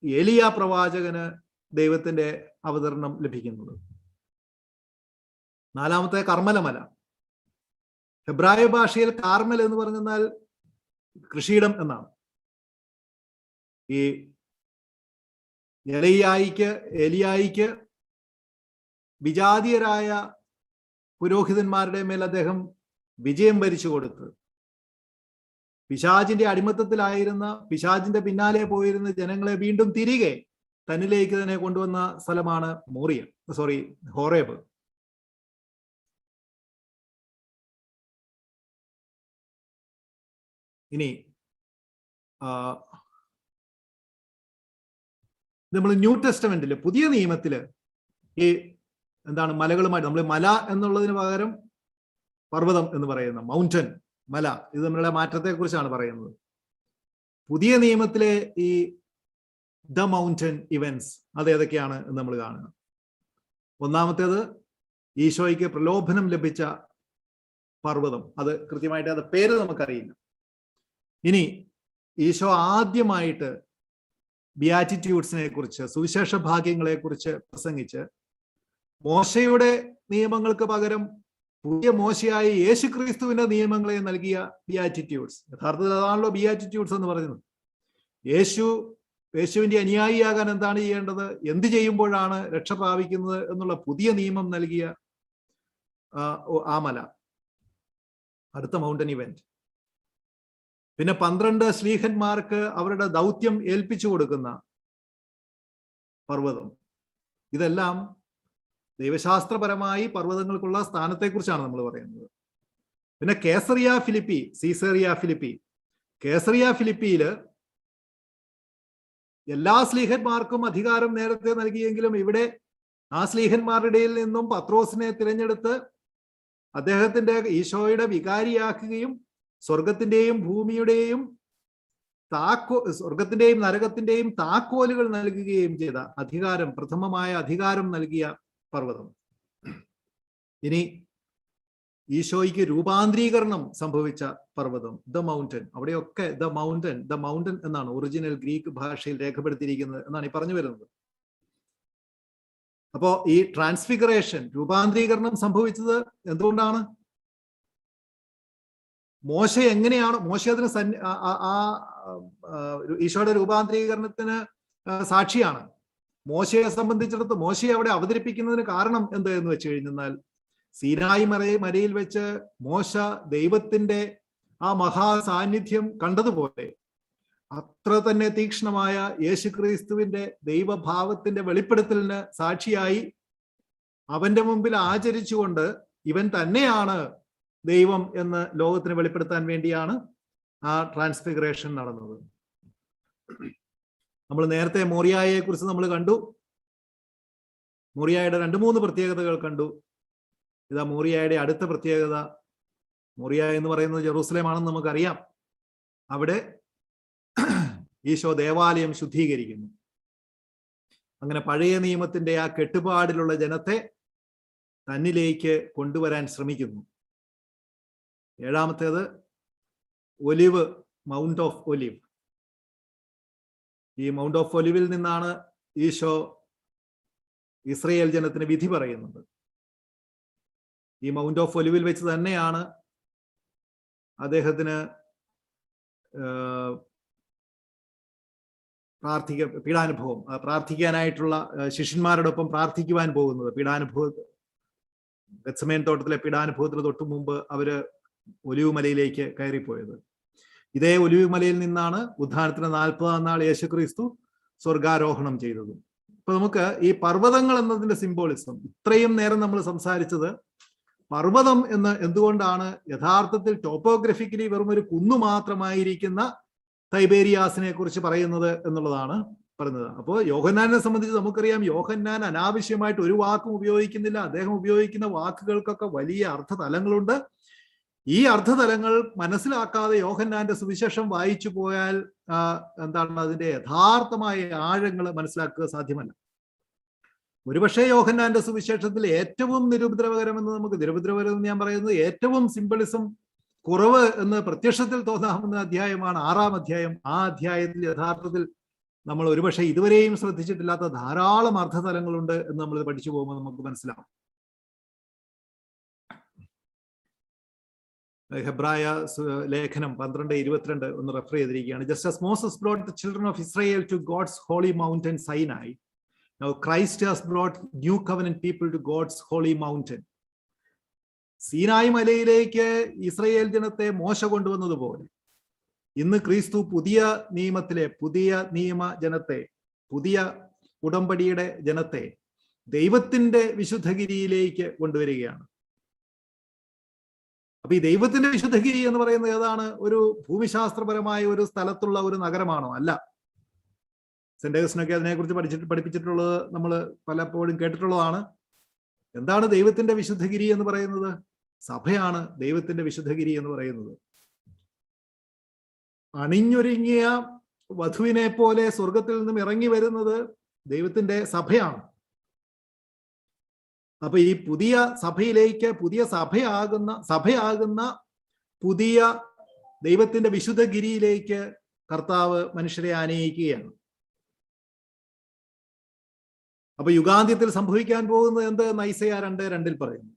ഏലിയ പ്രവാചകന് ദൈവത്തിന്റെ അവതരണം ലഭിക്കുന്നത്. നാലാമത്തെ കർമ്മലമല. ഹെബ്രായ ഭാഷയിൽ കാർമൽ എന്ന് പറഞ്ഞാൽ കൃഷിയിടം എന്നാണ്. ഈ എലിയായിക്ക് വിജാതീയരായ പുരോഹിതന്മാരുടെ മേൽ അദ്ദേഹം വിജയം ഭരിച്ചു കൊടുത്ത് പിശാചിന്റെ അടിമത്തത്തിലായിരുന്ന, പിശാചിന്റെ പിന്നാലെ പോയിരുന്ന ജനങ്ങളെ വീണ്ടും തിരികെ തന്നിലേക്ക് തന്നെ കൊണ്ടുവന്ന സ്ഥലമാണ് ഹോറേബ്. ഇനി നമ്മൾ ന്യൂ ടെസ്റ്റമെന്റില്, പുതിയ നിയമത്തില് ഈ മലകളുമായിട്ട് നമ്മൾ മല എന്നുള്ളതിന് പകരം പർവ്വതം എന്ന് പറയുന്ന മൗണ്ടൻ, മല, ഇത് നമ്മളുടെ മാറ്റത്തെ കുറിച്ചാണ് പറയുന്നത്. പുതിയ നിയമത്തിലെ ഈ ദ മൗണ്ടൻ ഇവന്റ്സ് അത് ഏതൊക്കെയാണ് എന്ന് നമ്മൾ കാണുക. ഒന്നാമത്തേത് ഈശോയ്ക്ക് പ്രലോഭനം ലഭിച്ച പർവ്വതം, അത് കൃത്യമായിട്ട് അത് പേര് നമുക്കറിയില്ല. ഇനി ഈശോ ആദ്യമായിട്ട് ബിയാറ്റിറ്റ്യൂഡ്സിനെ കുറിച്ച്, സുവിശേഷ ഭാഗ്യങ്ങളെ കുറിച്ച് പ്രസംഗിച്ച് മോശയുടെ നിയമങ്ങൾക്ക് പകരം പുതിയ മോശയായി യേശു ക്രിസ്തുവിന്റെ നിയമങ്ങളെ നൽകിയ ബിയാറ്റിറ്റ്യൂഡ്സ്. യഥാർത്ഥത്തിൽ അതാണല്ലോ ബിയാറ്റിറ്റ്യൂഡ്സ് എന്ന് പറയുന്നത്. യേശുവിന്റെ അനുയായിയാകാൻ എന്താണ് ചെയ്യേണ്ടത്, എന്ത് ചെയ്യുമ്പോഴാണ് രക്ഷ പ്രാപിക്കുന്നത് എന്നുള്ള പുതിയ നിയമം നൽകിയ ആ മല, അടുത്ത മൗണ്ടൻ ഇവന്റ്. പിന്നെ 12 ശ്ലീഹന്മാർക്ക് അവരുടെ ദൗത്യം ഏൽപ്പിച്ചു കൊടുക്കുന്ന പർവ്വതം. ഇതെല്ലാം ദൈവശാസ്ത്രപരമായി പർവ്വതങ്ങൾക്കുള്ള സ്ഥാനത്തെക്കുറിച്ചാണ് നമ്മൾ പറയുന്നത്. പിന്നെ സീസറിയ ഫിലിപ്പിയില് എല്ലാ സ്ലീഹന്മാർക്കും അധികാരം നേരത്തെ നൽകിയെങ്കിലും ഇവിടെ ആ സ്ലീഹന്മാരുടെ ഇടയിൽ നിന്നും പത്രോസിനെ തിരഞ്ഞെടുത്ത് അദ്ദേഹത്തിന്റെ ഈശോയുടെ വികാരിയാക്കുകയും സ്വർഗത്തിന്റെയും ഭൂമിയുടെയും സ്വർഗത്തിന്റെയും നരകത്തിന്റെയും താക്കോലുകൾ നൽകുകയും ചെയ്ത പ്രഥമമായ അധികാരം നൽകിയ പർവ്വതം. ഇനി ഈശോയ്ക്ക് രൂപാന്തരീകരണം സംഭവിച്ച പർവ്വതം ദ മൗണ്ടൻ. അവിടെയൊക്കെ ദ മൗണ്ടൻ എന്നാണ് ഒറിജിനൽ ഗ്രീക്ക് ഭാഷയിൽ രേഖപ്പെടുത്തിയിരിക്കുന്നത് എന്നാണ് ഈ പറഞ്ഞു വരുന്നത്. അപ്പോ ഈ ട്രാൻസ്ഫിഗറേഷൻ, രൂപാന്തരീകരണം സംഭവിച്ചത് എന്തുകൊണ്ടാണ്? മോശ അതിന് ഈശോയുടെ രൂപാന്തരീകരണത്തിന് സാക്ഷിയാണ്. മോശയെ സംബന്ധിച്ചിടത്തോളം മോശയെ അവിടെ അവതരിപ്പിക്കുന്നതിന് കാരണം എന്ത് എന്ന് വെച്ച് കഴിഞ്ഞാൽ, സീനായി മലയിൽ വെച്ച് മോശ ദൈവത്തിന്റെ ആ മഹാസാന്നിധ്യം കണ്ടതുപോലെ അത്ര തന്നെ തീക്ഷ്ണമായ യേശുക്രിസ്തുവിന്റെ ദൈവഭാവത്തിന്റെ വെളിപ്പെടുത്തലിന് സാക്ഷിയായി അവന്റെ മുമ്പിൽ ആചരിച്ചുകൊണ്ട് ഇവൻ തന്നെയാണ് ദൈവം എന്ന് ലോകത്തിന് വെളിപ്പെടുത്താൻ വേണ്ടിയാണ് ആ ട്രാൻസ്ഫിഗറേഷൻ നടന്നത്. നമ്മൾ നേരത്തെ മോറിയായെ കുറിച്ച് നമ്മൾ കണ്ടു. മോറിയായുടെ 2-3 പ്രത്യേകതകൾ കണ്ടു. ഇതാ മോറിയായുടെ അടുത്ത പ്രത്യേകത. മോറിയ എന്ന് പറയുന്നത് ജെറൂസലേമാണെന്ന് നമുക്കറിയാം. അവിടെ ഈശോ ദേവാലയം ശുദ്ധീകരിക്കുന്നു. അങ്ങനെ പഴയ നിയമത്തിന്റെ ആ കെട്ടുപാടിലുള്ള ജനത്തെ തന്നിലേക്ക് കൊണ്ടുവരാൻ ശ്രമിക്കുന്നു. 7-മത്തേത് മൗണ്ട് ഓഫ് ഒലിവ്. ഈ മൗണ്ട് ഓഫ് ഒലിവിൽ നിന്നാണ് ഈശോ ഇസ്രയേൽ ജനത്തിന് വിധി പറയുന്നത്. ഈ മൗണ്ട് ഓഫ് ഒലിവിൽ വെച്ച് തന്നെയാണ് അദ്ദേഹത്തിന് പ്രാർത്ഥിക്കാനായിട്ടുള്ള ശിഷ്യന്മാരോടൊപ്പം പ്രാർത്ഥിക്കുവാൻ പോകുന്നത്. ഗെത്സമേൻ തോട്ടത്തിലെ പീഡാനുഭവത്തിന് തൊട്ടു മുമ്പ് അവര് ഒലിവ് മലയിലേക്ക് കയറിപ്പോയത്. ഇതേ ഒലിവ് മലയിൽ നിന്നാണ് ഉത്ഥാനത്തിന് 40-ാം നാൾ യേശുക്രിസ്തു സ്വർഗാരോഹണം ചെയ്തത്. ഇപ്പൊ നമുക്ക് ഈ പർവ്വതങ്ങൾ എന്നതിന്റെ സിംബോളിസം, ഇത്രയും നേരം നമ്മൾ സംസാരിച്ചത് പർവ്വതം എന്ന് എന്തുകൊണ്ടാണ് യഥാർത്ഥത്തിൽ ടോപ്പോഗ്രഫിക്കലി വെറും ഒരു കുന്നു മാത്രമായിരിക്കുന്ന തൈബേരിയാസിനെ കുറിച്ച് പറയുന്നത് എന്നുള്ളതാണ് പറഞ്ഞത്. അപ്പോൾ യോഹന്നാനെ സംബന്ധിച്ച് നമുക്കറിയാം, യോഹന്നാൻ അനാവശ്യമായിട്ട് ഒരു വാക്കും ഉപയോഗിക്കുന്നില്ല. അദ്ദേഹം ഉപയോഗിക്കുന്ന വാക്കുകൾക്കൊക്കെ വലിയ അർത്ഥതലങ്ങളുണ്ട്. ഈ അർത്ഥതലങ്ങൾ മനസ്സിലാക്കാതെ യോഹന്നാന്റെ സുവിശേഷം വായിച്ചു പോയാൽ അതിന്റെ യഥാർത്ഥമായ ആഴങ്ങൾ മനസ്സിലാക്കുക സാധ്യമല്ല. ഒരുപക്ഷെ യോഹന്നാന്റെ സുവിശേഷത്തിൽ ഏറ്റവും നിരുപദ്രവകരമെന്ന് നിരുപദ്രവകരം ഞാൻ പറയുന്നത് ഏറ്റവും സിംബളിസം കുറവ് എന്ന് പ്രത്യക്ഷത്തിൽ തോന്നാവുന്ന അധ്യായമാണ് 6-ാം അധ്യായം. ആ അധ്യായത്തിൽ യഥാർത്ഥത്തിൽ നമ്മൾ ഒരുപക്ഷെ ഇതുവരെയും ശ്രദ്ധിച്ചിട്ടില്ലാത്ത ധാരാളം അർത്ഥതലങ്ങളുണ്ട് എന്ന് നമ്മൾ പഠിച്ചു പോകുമ്പോൾ നമുക്ക് മനസ്സിലാവും. ഹെബ്രായ ലേഖനം 12:22 ഒന്ന് റെഫർ ചെയ്തിരിക്കുകയാണ്. Just as Moses brought the children of Israel to God's holy mountain Sinai, now Christ has brought new covenant people to God's holy mountain. സീനായി മലയിലേക്ക് ഇസ്രായേൽ ജനത്തെ മോശ കൊണ്ടുവന്നതുപോലെ ഇന്ന് ക്രിസ്തു പുതിയ നിയമത്തിലെ പുതിയ നിയമ ജനത്തെ, പുതിയ ഉടമ്പടിയുടെ ജനത്തെ ദൈവത്തിന്റെ വിശുദ്ധഗിരിയിലേക്ക് കൊണ്ടുവരികയാണ്. അപ്പൊ ഈ ദൈവത്തിന്റെ വിശുദ്ധഗിരി എന്ന് പറയുന്നത് ഏതാണ്? ഒരു ഭൂമിശാസ്ത്രപരമായ ഒരു സ്ഥലത്തുള്ള ഒരു നഗരമാണോ? അല്ല. സെന്റ് അഗസ്റ്റിനൊക്കെ അതിനെക്കുറിച്ച് പഠിപ്പിച്ചിട്ടുള്ളത് നമ്മൾ പലപ്പോഴും കേട്ടിട്ടുള്ളതാണ്. എന്താണ് ദൈവത്തിന്റെ വിശുദ്ധഗിരി എന്ന് പറയുന്നത്? സഭയാണ് ദൈവത്തിന്റെ വിശുദ്ധഗിരി എന്ന് പറയുന്നത്. അണിഞ്ഞൊരുങ്ങിയ വധുവിനെ പോലെ സ്വർഗത്തിൽ നിന്നും ഇറങ്ങി വരുന്നത് ദൈവത്തിന്റെ സഭയാണ്. അപ്പൊ ഈ പുതിയ സഭയിലേക്ക്, പുതിയ സഭയാകുന്ന പുതിയ ദൈവത്തിന്റെ വിശുദ്ധഗിരിയിലേക്ക് കർത്താവ് മനുഷ്യരെ ആനയിക്കുകയാണ്. അപ്പൊ യുഗാന്ത്യത്തിൽ സംഭവിക്കാൻ പോകുന്നത് എന്ത്? ഐസയ്യാ 2:2 പറയുന്നു.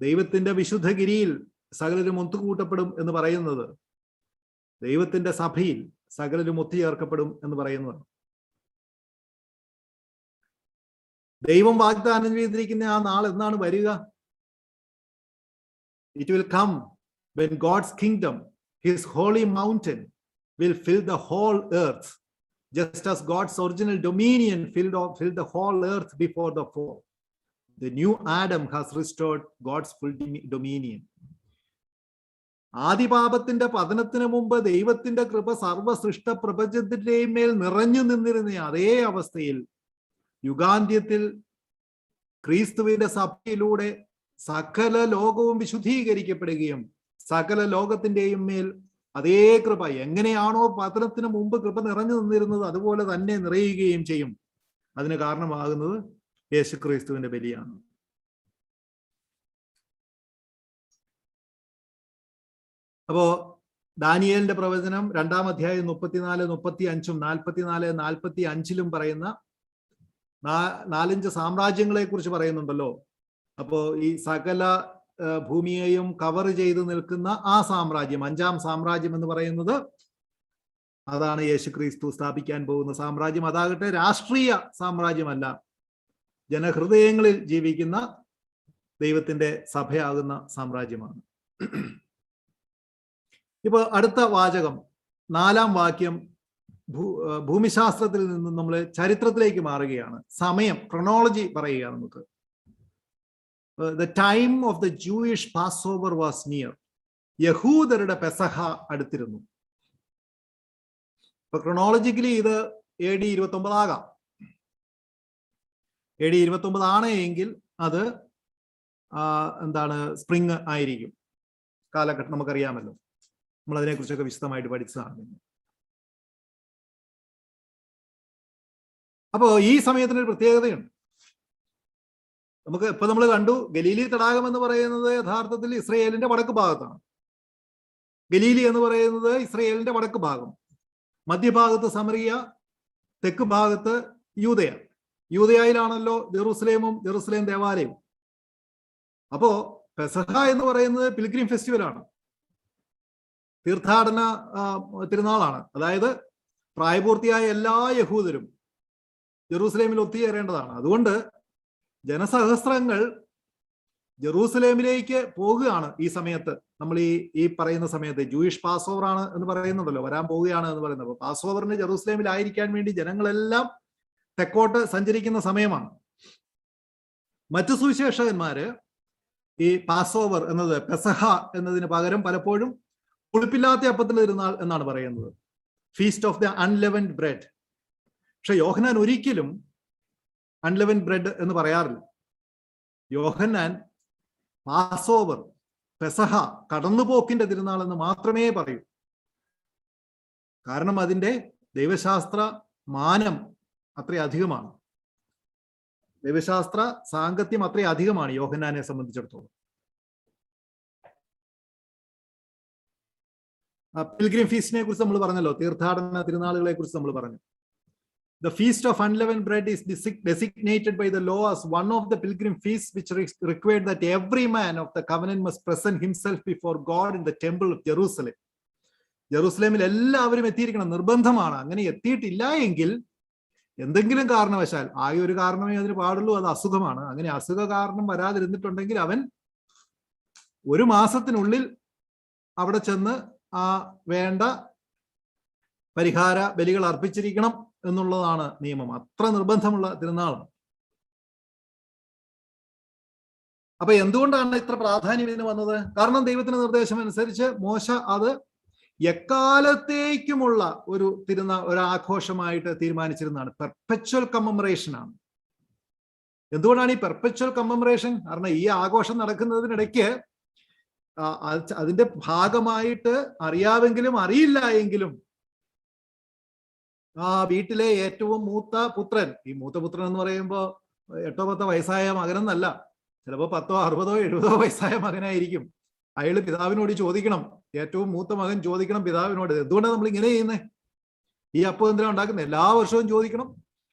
ദൈവത്തിന്റെ വിശുദ്ധഗിരിയിൽ സകലരും ഒത്തുകൂട്ടപ്പെടും എന്ന് പറയുന്നത് ദൈവത്തിന്റെ സഭയിൽ സകലരും ഒത്തുചേർക്കപ്പെടും എന്ന് പറയുന്നതാണ്. ദൈവം വാഗ്ദാനം ചെയ്തിരിക്കുന്ന ആ നാൾ എന്നാണ് വരിക? It will come when God's kingdom, his holy mountain, will fill the whole earth, just as God's original dominion filled the whole earth before the fall. The new Adam has restored God's full dominion. ആദിപാപത്തിന്റെ പതനത്തിന് മുമ്പ് ദൈവത്തിന്റെ കൃപ സർവ സൃഷ്ട പ്രപഞ്ചത്തിന്റെയും മേൽ നിറഞ്ഞു നിന്നിരുന്ന അതേ അവസ്ഥയിൽ യുഗാന്ത്യത്തിൽ ക്രിസ്തുവിന്റെ സഭയിലൂടെ സകല ലോകവും വിശുദ്ധീകരിക്കപ്പെടുകയും സകല ലോകത്തിന്റെയും മേൽ അതേ കൃപ എങ്ങനെയാണോ പതനത്തിന് മുമ്പ് കൃപ നിറഞ്ഞു നിന്നിരുന്നത് അതുപോലെ തന്നെ നിറയുകയും ചെയ്യും. അതിന് കാരണമാകുന്നത് യേശുക്രിസ്തുവിന്റെ ബലിയാണ്. അപ്പോ ദാനിയേലിന്റെ പ്രവചനം 2-ാം അധ്യായം 34, 35, 44, 45 പറയുന്ന 4-5 സാമ്രാജ്യങ്ങളെ കുറിച്ച് പറയുന്നുണ്ടല്ലോ. അപ്പോ ഈ സകല ഭൂമിയെയും കവർ ചെയ്ത് നിൽക്കുന്ന ആ സാമ്രാജ്യം, 5-ാം സാമ്രാജ്യം എന്ന് പറയുന്നത് അതാണ് യേശുക്രിസ്തു സ്ഥാപിക്കാൻ പോകുന്ന സാമ്രാജ്യം. അതാകട്ടെ രാഷ്ട്രീയ സാമ്രാജ്യമല്ല, ജനഹൃദയങ്ങളിൽ ജീവിക്കുന്ന ദൈവത്തിന്റെ സഭയാകുന്ന സാമ്രാജ്യമാണ്. ഇപ്പൊ അടുത്ത വാചകം 4-ാം വാക്യം ഭൂമിശാസ്ത്രത്തിൽ നിന്നും നമ്മൾ ചരിത്രത്തിലേക്ക് മാറുകയാണ്. സമയം, ക്രോണോളജി പറയുക നമുക്ക്. The time of the Jewish Passover was near. യഹൂദരുടെ പെസഹ അടുത്തിരുന്നു. ഇപ്പൊ ക്രോണോളജിക്കലി ഇത് AD 29 ആകാം. AD 29 ആണ് എങ്കിൽ അത് എന്താണ്, സ്പ്രിങ് ആയിരിക്കും. കാലഘട്ടം നമുക്കറിയാമല്ലോ, നമ്മൾ അതിനെക്കുറിച്ചൊക്കെ വിശദമായിട്ട് പഠിച്ചതാണ്. അപ്പോ ഈ സമയത്തിനൊരു പ്രത്യേകതയുണ്ട്. ഇപ്പൊ നമ്മൾ കണ്ടു, ഗലീലി തടാകം എന്ന് പറയുന്നത് യഥാർത്ഥത്തിൽ ഇസ്രയേലിന്റെ വടക്ക് ഭാഗത്താണ്. ഗലീലി എന്ന് പറയുന്നത് ഇസ്രയേലിന്റെ വടക്ക് ഭാഗം, മധ്യഭാഗത്ത് സമറിയ, തെക്ക് ഭാഗത്ത് യൂദയ. യൂദയയിലാണല്ലോ ജെറുസലേം ദേവാലയവും. അപ്പോ പെസഹ എന്ന് പറയുന്നത് പിൽഗ്രിം ഫെസ്റ്റിവൽ ആണ്, തീർത്ഥാടന തിരുനാളാണ്. അതായത് പ്രായപൂർത്തിയായ എല്ലാ യഹൂദരും ജെറൂസലേമിൽ ഒത്തുചേരേണ്ടതാണ്. അതുകൊണ്ട് ജനസഹസ്രങ്ങൾ ജെറൂസലേമിലേക്ക് പോകുകയാണ് ഈ സമയത്ത്. നമ്മൾ ഈ പറയുന്ന സമയത്ത് ജൂയിഷ് പാസ് ഓവർ ആണ് എന്ന് പറയുന്നുണ്ടല്ലോ, വരാൻ പോവുകയാണ് എന്ന് പറയുന്നത്. അപ്പൊ പാസ് ഓവറിന് ജെറൂസലേമിലായിരിക്കാൻ വേണ്ടി ജനങ്ങളെല്ലാം തെക്കോട്ട് സഞ്ചരിക്കുന്ന സമയമാണ്. മറ്റു സുവിശേഷകന്മാര് ഈ പാസ് ഓവർ എന്നത്, പെസഹ എന്നതിന് പകരം പലപ്പോഴും പുളിപ്പില്ലാത്ത അപ്പത്തിന്റെ തിരുനാൾ എന്നാണ് പറയുന്നത്, ഫീസ്റ്റ് ഓഫ് ദ അൺലെവൻഡ് ബ്രെഡ്. പക്ഷെ യോഹന്നാൻ ഒരിക്കലും അൺലെവൻഡ് ബ്രെഡ് എന്ന് പറയാറില്ല. യോഹന്നാൻ പാസ് ഓവർ, പെസഹ, കടന്നുപോക്കിന്റെ തിരുനാൾ എന്ന് മാത്രമേ പറയൂ. കാരണം അതിന്റെ ദൈവശാസ്ത്ര മാനം അത്രയധികമാണ്, ദൈവശാസ്ത്ര സാങ്കത്യം അത്രയധികമാണ് യോഹന്നാനെ സംബന്ധിച്ചിടത്തോളം. പിൽഗ്രിം ഫീസ്റ്റിനെ കുറിച്ച് നമ്മൾ പറഞ്ഞല്ലോ, തീർത്ഥാടന തിരുനാളുകളെ കുറിച്ച് നമ്മൾ പറഞ്ഞു. The feast of unleavened bread is designated by the law as one of the pilgrim feasts which required that every man of the covenant must present himself before God in the temple of Jerusalem. ജെറൂസലേമിൽ എല്ലാവരും എത്തിയിരിക്കണം, നിർബന്ധമാണ്. അങ്ങനെ എത്തിയിട്ടില്ല എങ്കിൽ എന്തെങ്കിലും കാരണവശാൽ, ആകെ ഒരു കാരണമേ അതിന് പാടുള്ളൂ, അത് അസുഖമാണ്. അങ്ങനെ അസുഖ കാരണം വരാതിരുന്നിട്ടുണ്ടെങ്കിൽ അവൻ ഒരു മാസത്തിനുള്ളിൽ അവിടെ ചെന്ന് ആ വേണ്ട പരിഹാര ബലികൾ അർപ്പിച്ചിരിക്കണം എന്നുള്ളതാണ് നിയമം. അത്ര നിർബന്ധമുള്ള തിരുനാളാണ്. അപ്പൊ എന്തുകൊണ്ടാണ് ഇത്ര പ്രാധാന്യം ഇതിന് വന്നത്? കാരണം ദൈവത്തിന്റെ നിർദ്ദേശം അനുസരിച്ച് മോശ അത് എക്കാലത്തേക്കുമുള്ള ഒരു ആഘോഷമായിട്ട് തീരുമാനിച്ചിരുന്നതാണ്. പെർപെച്വൽ കമ്മമറേഷൻ ആണ്. എന്തുകൊണ്ടാണ് ഈ പെർപെച്വൽ കമ്മമറേഷൻ? കാരണം ഈ ആഘോഷം നടക്കുന്നതിനിടയ്ക്ക് അതിന്റെ ഭാഗമായിട്ട് അറിയാമെങ്കിലും അറിയില്ല എങ്കിലും ആ വീട്ടിലെ ഏറ്റവും മൂത്ത പുത്രൻ, ഈ മൂത്ത പുത്രൻ എന്ന് പറയുമ്പോൾ 8 10 വയസ്സായ മകനെന്നല്ല, ചിലപ്പോൾ 10 60 70 വയസ്സായ മകനായിരിക്കും. അയാള് പിതാവിനോട് ചോദിക്കണം, ഏറ്റവും മൂത്ത മകൻ ചോദിക്കണം പിതാവിനോട്, എന്തുകൊണ്ടാണ് നമ്മൾ ഇങ്ങനെ ചെയ്യുന്നത്? ഈ അപ്പം എന്തിനാ ഉണ്ടാക്കുന്നത്? എല്ലാ വർഷവും ചോദിക്കണം.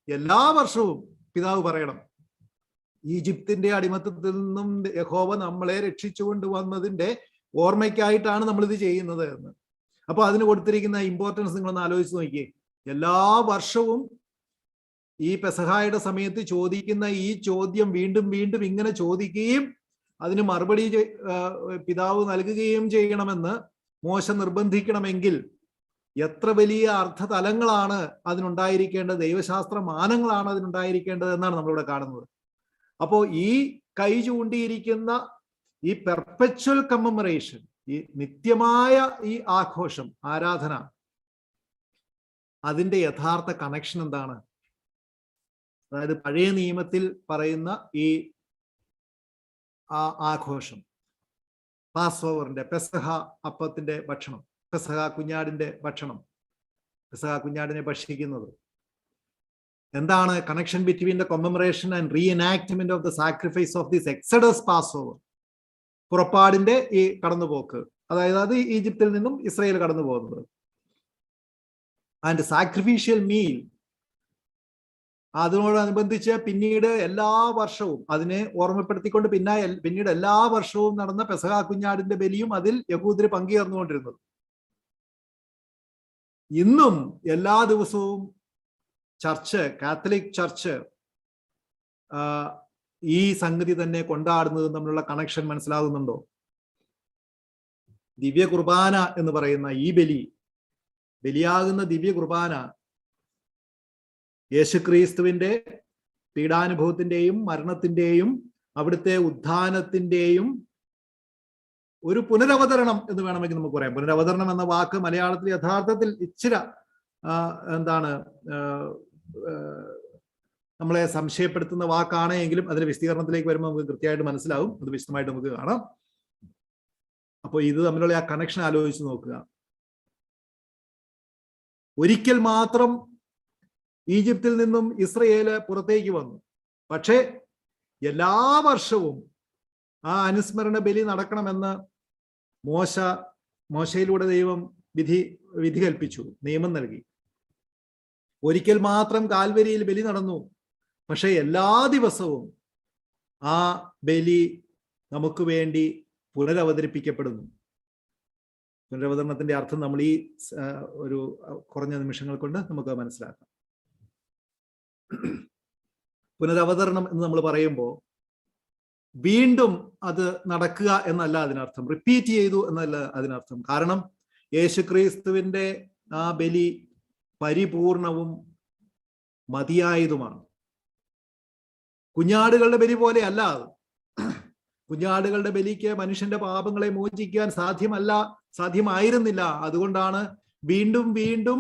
എല്ലാ വർഷവും പിതാവ് പറയണം, ഈജിപ്തിന്റെ അടിമത്തത്തിൽ നിന്നും യഹോവ നമ്മളെ രക്ഷിച്ചുകൊണ്ട് വന്നതിന്റെ ഓർമ്മയ്ക്കായിട്ടാണ് നമ്മൾ ഇത് ചെയ്യുന്നത് എന്ന്. അപ്പൊ അതിന് കൊടുത്തിരിക്കുന്ന ഇമ്പോർട്ടൻസ് നിങ്ങളൊന്ന് ആലോചിച്ച് നോക്കിയേ. എല്ലാ വർഷവും ഈ പെസഹായുടെ സമയത്ത് ചോദിക്കുന്ന ഈ ചോദ്യം വീണ്ടും വീണ്ടും ഇങ്ങനെ ചോദിക്കുകയും അതിന് മറുപടി പിതാവ് നൽകുകയും ചെയ്യണമെന്ന് മോശ നിർബന്ധിക്കണമെങ്കിൽ എത്ര വലിയ അർത്ഥതലങ്ങളാണ് അതിനുണ്ടായിരിക്കേണ്ടത്, ദൈവശാസ്ത്ര മാനങ്ങളാണ് അതിനുണ്ടായിരിക്കേണ്ടത് എന്നാണ് നമ്മളിവിടെ കാണുന്നത്. അപ്പോൾ ഈ കൈ ചൂണ്ടിയിരിക്കുന്ന ഈ പെർപെച്വൽ കമ്മമറേഷൻ, ഈ നിത്യമായ ഈ ആഘോഷം, ആരാധന, അതിന്റെ യഥാർത്ഥ കണക്ഷൻ എന്താണ്? അതായത് പഴയ നിയമത്തിൽ പറയുന്ന ഈ ആഘോഷം, പാസ് ഓവറിന്റെ, പെസഹ അപ്പത്തിന്റെ ഭക്ഷണം, പെസഹ കുഞ്ഞാടിന്റെ ഭക്ഷണം, പെസഹ കുഞ്ഞാടിനെ ഭക്ഷിക്കുന്നത്, എന്താണ് connection between the commemoration and reenactment of the sacrifice of this exodus Passover, പുറപ്പാടിന്റെ ഈ കടന്നുപോക്ക്, അതായത് അത് ഈജിപ്തിൽ നിന്നും ഇസ്രായേൽ കടന്നു പോകുന്നത്, ആൻഡ് സാക്രിഫീഷ്യൽ മീൽ, അതിനോടനുബന്ധിച്ച് പിന്നീട് എല്ലാ വർഷവും അതിനെ ഓർമ്മപ്പെടുത്തിക്കൊണ്ട് പിന്നീട് എല്ലാ വർഷവും നടന്ന പെസഹ കുഞ്ഞാടിന്റെ ബലിയും അതിൽ യഹൂദര് പങ്കുചേർന്നുകൊണ്ടിരുന്നത്. ഇന്നും എല്ലാ ദിവസവും ചർച്ച്, കാത്തലിക് ചർച്ച് ഈ സംഗതി തന്നെ കൊണ്ടാടുന്നത് തമ്മിലുള്ള കണക്ഷൻ മനസ്സിലാകുന്നുണ്ടോ? ദിവ്യ കുർബാന എന്ന് പറയുന്ന ഈ ബലിയാകുന്ന ദിവ്യ കുർബാന യേശുക്രിസ്തുവിന്റെ പീഡാനുഭവത്തിന്റെയും മരണത്തിന്റെയും അവിടുത്തെ ഉത്ഥാനത്തിന്റെയും ഒരു പുനരവതരണം എന്ന് വേണമെങ്കിൽ നമുക്ക് പറയാം. പുനരവതരണം എന്ന വാക്ക് മലയാളത്തിൽ യഥാർത്ഥത്തിൽ ഇച്ചിരി നമ്മളെ സംശയപ്പെടുത്തുന്ന വാക്കാണ് എങ്കിലും അതിന്റെ വിശദീകരണത്തിലേക്ക് വരുമ്പോൾ നമുക്ക് കൃത്യമായിട്ട് മനസ്സിലാവും. അത് വിശദമായിട്ട് നമുക്ക് കാണാം. അപ്പോൾ ഇത് തമ്മിലുള്ള ആ കണക്ഷൻ ആലോചിച്ച് നോക്കുക. ഒരിക്കൽ മാത്രം ഈജിപ്തിൽ നിന്നും ഇസ്രയേല് പുറത്തേക്ക് വന്നു, പക്ഷേ എല്ലാ വർഷവും ആ അനുസ്മരണ ബലി നടക്കണമെന്ന് മോശയിലൂടെ ദൈവം വിധി കൽപ്പിച്ചു, നിയമം നൽകി. ഒരിക്കൽ മാത്രം കാൽവരിയിൽ ബലി നടന്നു, പക്ഷെ എല്ലാ ദിവസവും ആ ബലി നമുക്ക് വേണ്ടി പുനരവതരിപ്പിക്കപ്പെടുന്നു. പുനരവതരണത്തിന്റെ അർത്ഥം നമ്മൾ ഈ ഒരു കുറഞ്ഞ നിമിഷങ്ങൾ കൊണ്ട് നമുക്ക് മനസ്സിലാക്കാം. പുനരവതരണം എന്ന് നമ്മൾ പറയുമ്പോൾ വീണ്ടും അത് നടക്കുക എന്നല്ല അതിനർത്ഥം, റിപ്പീറ്റ് ചെയ്തു എന്നല്ല അതിനർത്ഥം. കാരണം യേശുക്രിസ്തുവിന്റെ ആ ബലി പരിപൂർണവും മതിയായതുമാണ്. കുഞ്ഞാടുകളുടെ ബലി പോലെ അല്ല അത്. കുഞ്ഞാടുകളുടെ ബലിക്ക് മനുഷ്യന്റെ പാപങ്ങളെ മോചിക്കാൻ സാധ്യമായിരുന്നില്ല. അതുകൊണ്ടാണ് വീണ്ടും വീണ്ടും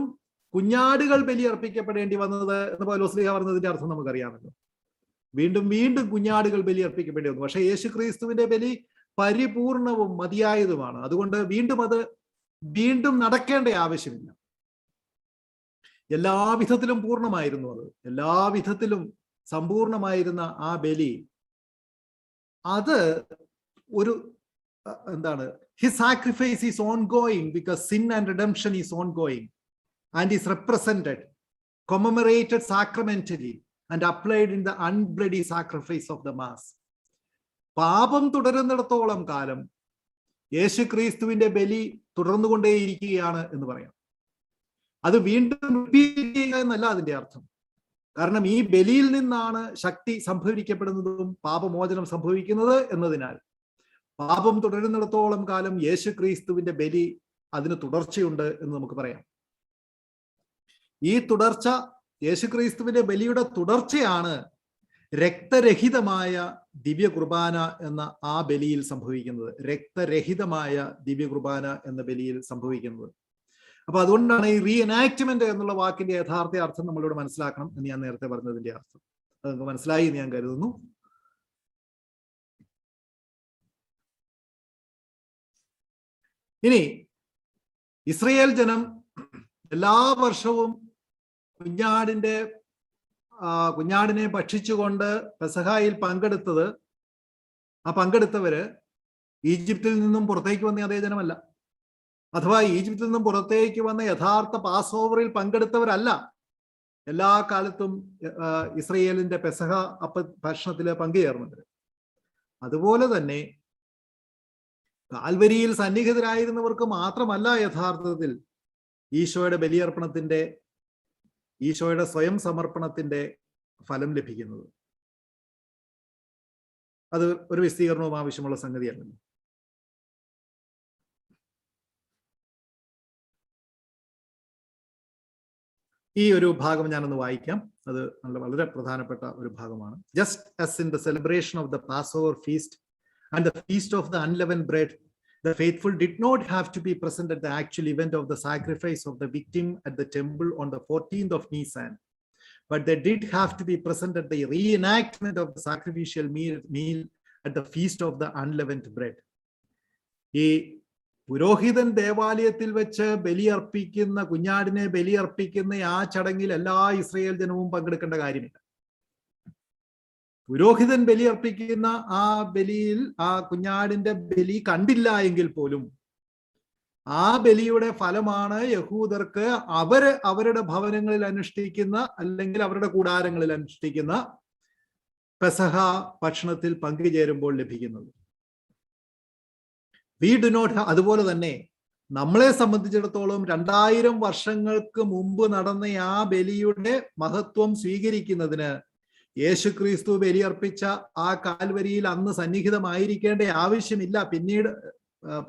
കുഞ്ഞാടുകൾ ബലി അർപ്പിക്കപ്പെടേണ്ടി വന്നത് എന്ന് പൗലോസ്ലീഹ പറഞ്ഞതിന്റെ അർത്ഥം നമുക്കറിയാമല്ലോ. വീണ്ടും വീണ്ടും കുഞ്ഞാടുകൾ ബലി അർപ്പിക്കപ്പെടേണ്ടി വന്നു. പക്ഷെ യേശുക്രിസ്തുവിന്റെ ബലി പരിപൂർണവും മതിയായതുമാണ്. അതുകൊണ്ട് വീണ്ടും നടക്കേണ്ട ആവശ്യമില്ല. എല്ലാവിധത്തിലും പൂർണ്ണമായിരുന്നു അത്. എല്ലാവിധത്തിലും സമ്പൂർണമായിരുന്ന ആ ബലി, അത് ഒരു his sacrifice is ongoing because sin and redemption is ongoing and is represented commemorated sacramentally and applied in the unbloody sacrifice of the mass. പാപം തുടരുന്നിടത്തോളം കാലം യേശു ക്രിസ്തുവിന്റെ ബലി തുടർന്നുകൊണ്ടേയിരിക്കുകയാണ് എന്ന് പറയാം. അത് വീണ്ടും റിപ്പീറ്റ് ചെയ്യുക എന്നല്ല അതിന്റെ അർത്ഥം. കാരണം ഈ ബലിയിൽ നിന്നാണ് ശക്തി സംഭവിക്കപ്പെടുന്നതും പാപമോചനം സംഭവിക്കുന്നത് എന്നതിനാൽ പാപം തുടരുന്നിടത്തോളം കാലം യേശു ക്രിസ്തുവിന്റെ ബലി അതിന് തുടർച്ചയുണ്ട് എന്ന് നമുക്ക് പറയാം. ഈ തുടർച്ച, യേശു ക്രിസ്തുവിന്റെ ബലിയുടെ തുടർച്ചയാണ് രക്തരഹിതമായ ദിവ്യ കുർബാന എന്ന ആ ബലിയിൽ സംഭവിക്കുന്നത്. രക്തരഹിതമായ ദിവ്യ കുർബാന എന്ന ബലിയിൽ സംഭവിക്കുന്നത്. അപ്പൊ അതുകൊണ്ടാണ് ഈ റീഎനാക്ട്മെന്റ് എന്നുള്ള വാക്കിന്റെ യഥാർത്ഥ അർത്ഥം നമ്മളിവിടെ മനസ്സിലാക്കണം എന്ന് ഞാൻ നേരത്തെ പറഞ്ഞതിന്റെ അർത്ഥം. അത് നിങ്ങൾക്ക് മനസ്സിലായി എന്ന് ഞാൻ കരുതുന്നു. ഇനി ഇസ്രയേൽ ജനം എല്ലാ വർഷവും കുഞ്ഞാടിനെ ഭക്ഷിച്ചുകൊണ്ട് പെസഹായിൽ പങ്കെടുത്തവര് ഈജിപ്തിൽ നിന്നും പുറത്തേക്ക് വന്ന അതേ ജനമല്ല. അഥവാ ഈജിപ്തിൽ നിന്നും പുറത്തേക്ക് വന്ന യഥാർത്ഥ പാസ് ഓവറിൽ പങ്കെടുത്തവരല്ല എല്ലാ കാലത്തും ഇസ്രയേലിന്റെ പെസഹ ഭക്ഷണത്തില് പങ്കുചേർന്നവര്. അതുപോലെ തന്നെ കാൽവരിയിൽ സന്നിഹിതരായിരുന്നവർക്ക് മാത്രമല്ല യഥാർത്ഥത്തിൽ ഈശോയുടെ സ്വയം സമർപ്പണത്തിന്റെ ഫലം ലഭിക്കുന്നത്. അത് ഒരു വിശദീകരണവും ആവശ്യമുള്ള സംഗതിയല്ലല്ലോ. ഈ ഒരു ഭാഗം ഞാനൊന്ന് വായിക്കാം. അത് വളരെ പ്രധാനപ്പെട്ട ഒരു ഭാഗമാണ്. Just as in the celebration of the Passover feast and the feast of the unleavened bread, the faithful did not have to be present at the actual event of the sacrifice of the victim at the temple on the 14th of Nisan, but they did have to be present at the reenactment of the sacrificial meal at the feast of the unleavened bread. ഈ പുരോഹിതൻ ദേവാലയത്തിൽ വെച്ച് കുഞ്ഞാടിനെ ബലിയർപ്പിക്കുന്ന ആ ചടങ്ങിൽ എല്ലാ Israel ജനവും പങ്കെടുക്കേണ്ട കാര്യമില്ല. പുരോഹിതൻ ബലിയർപ്പിക്കുന്ന ആ ബലിയിൽ ആ കുഞ്ഞാടിന്റെ ബലി കണ്ടില്ല എങ്കിൽ പോലും ആ ബലിയുടെ ഫലമാണ് യഹൂദർക്ക് അവരുടെ ഭവനങ്ങളിൽ അനുഷ്ഠിക്കുന്ന അല്ലെങ്കിൽ അവരുടെ കൂടാരങ്ങളിൽ അനുഷ്ഠിക്കുന്ന പെസഹ ഭക്ഷണത്തിൽ പങ്കുചേരുമ്പോൾ ലഭിക്കുന്നത്. അതുപോലെ തന്നെ നമ്മളെ സംബന്ധിച്ചിടത്തോളം 2000 വർഷങ്ങൾക്ക് മുമ്പ് നടന്ന ആ ബലിയുടെ മഹത്വം സ്വീകരിക്കുന്നതിന് യേശു ക്രിസ്തു ബലിയർപ്പിച്ച ആ കാൽവരിയിൽ അന്ന് സന്നിഹിതമായിരിക്കേണ്ട ആവശ്യമില്ല. പിന്നീട്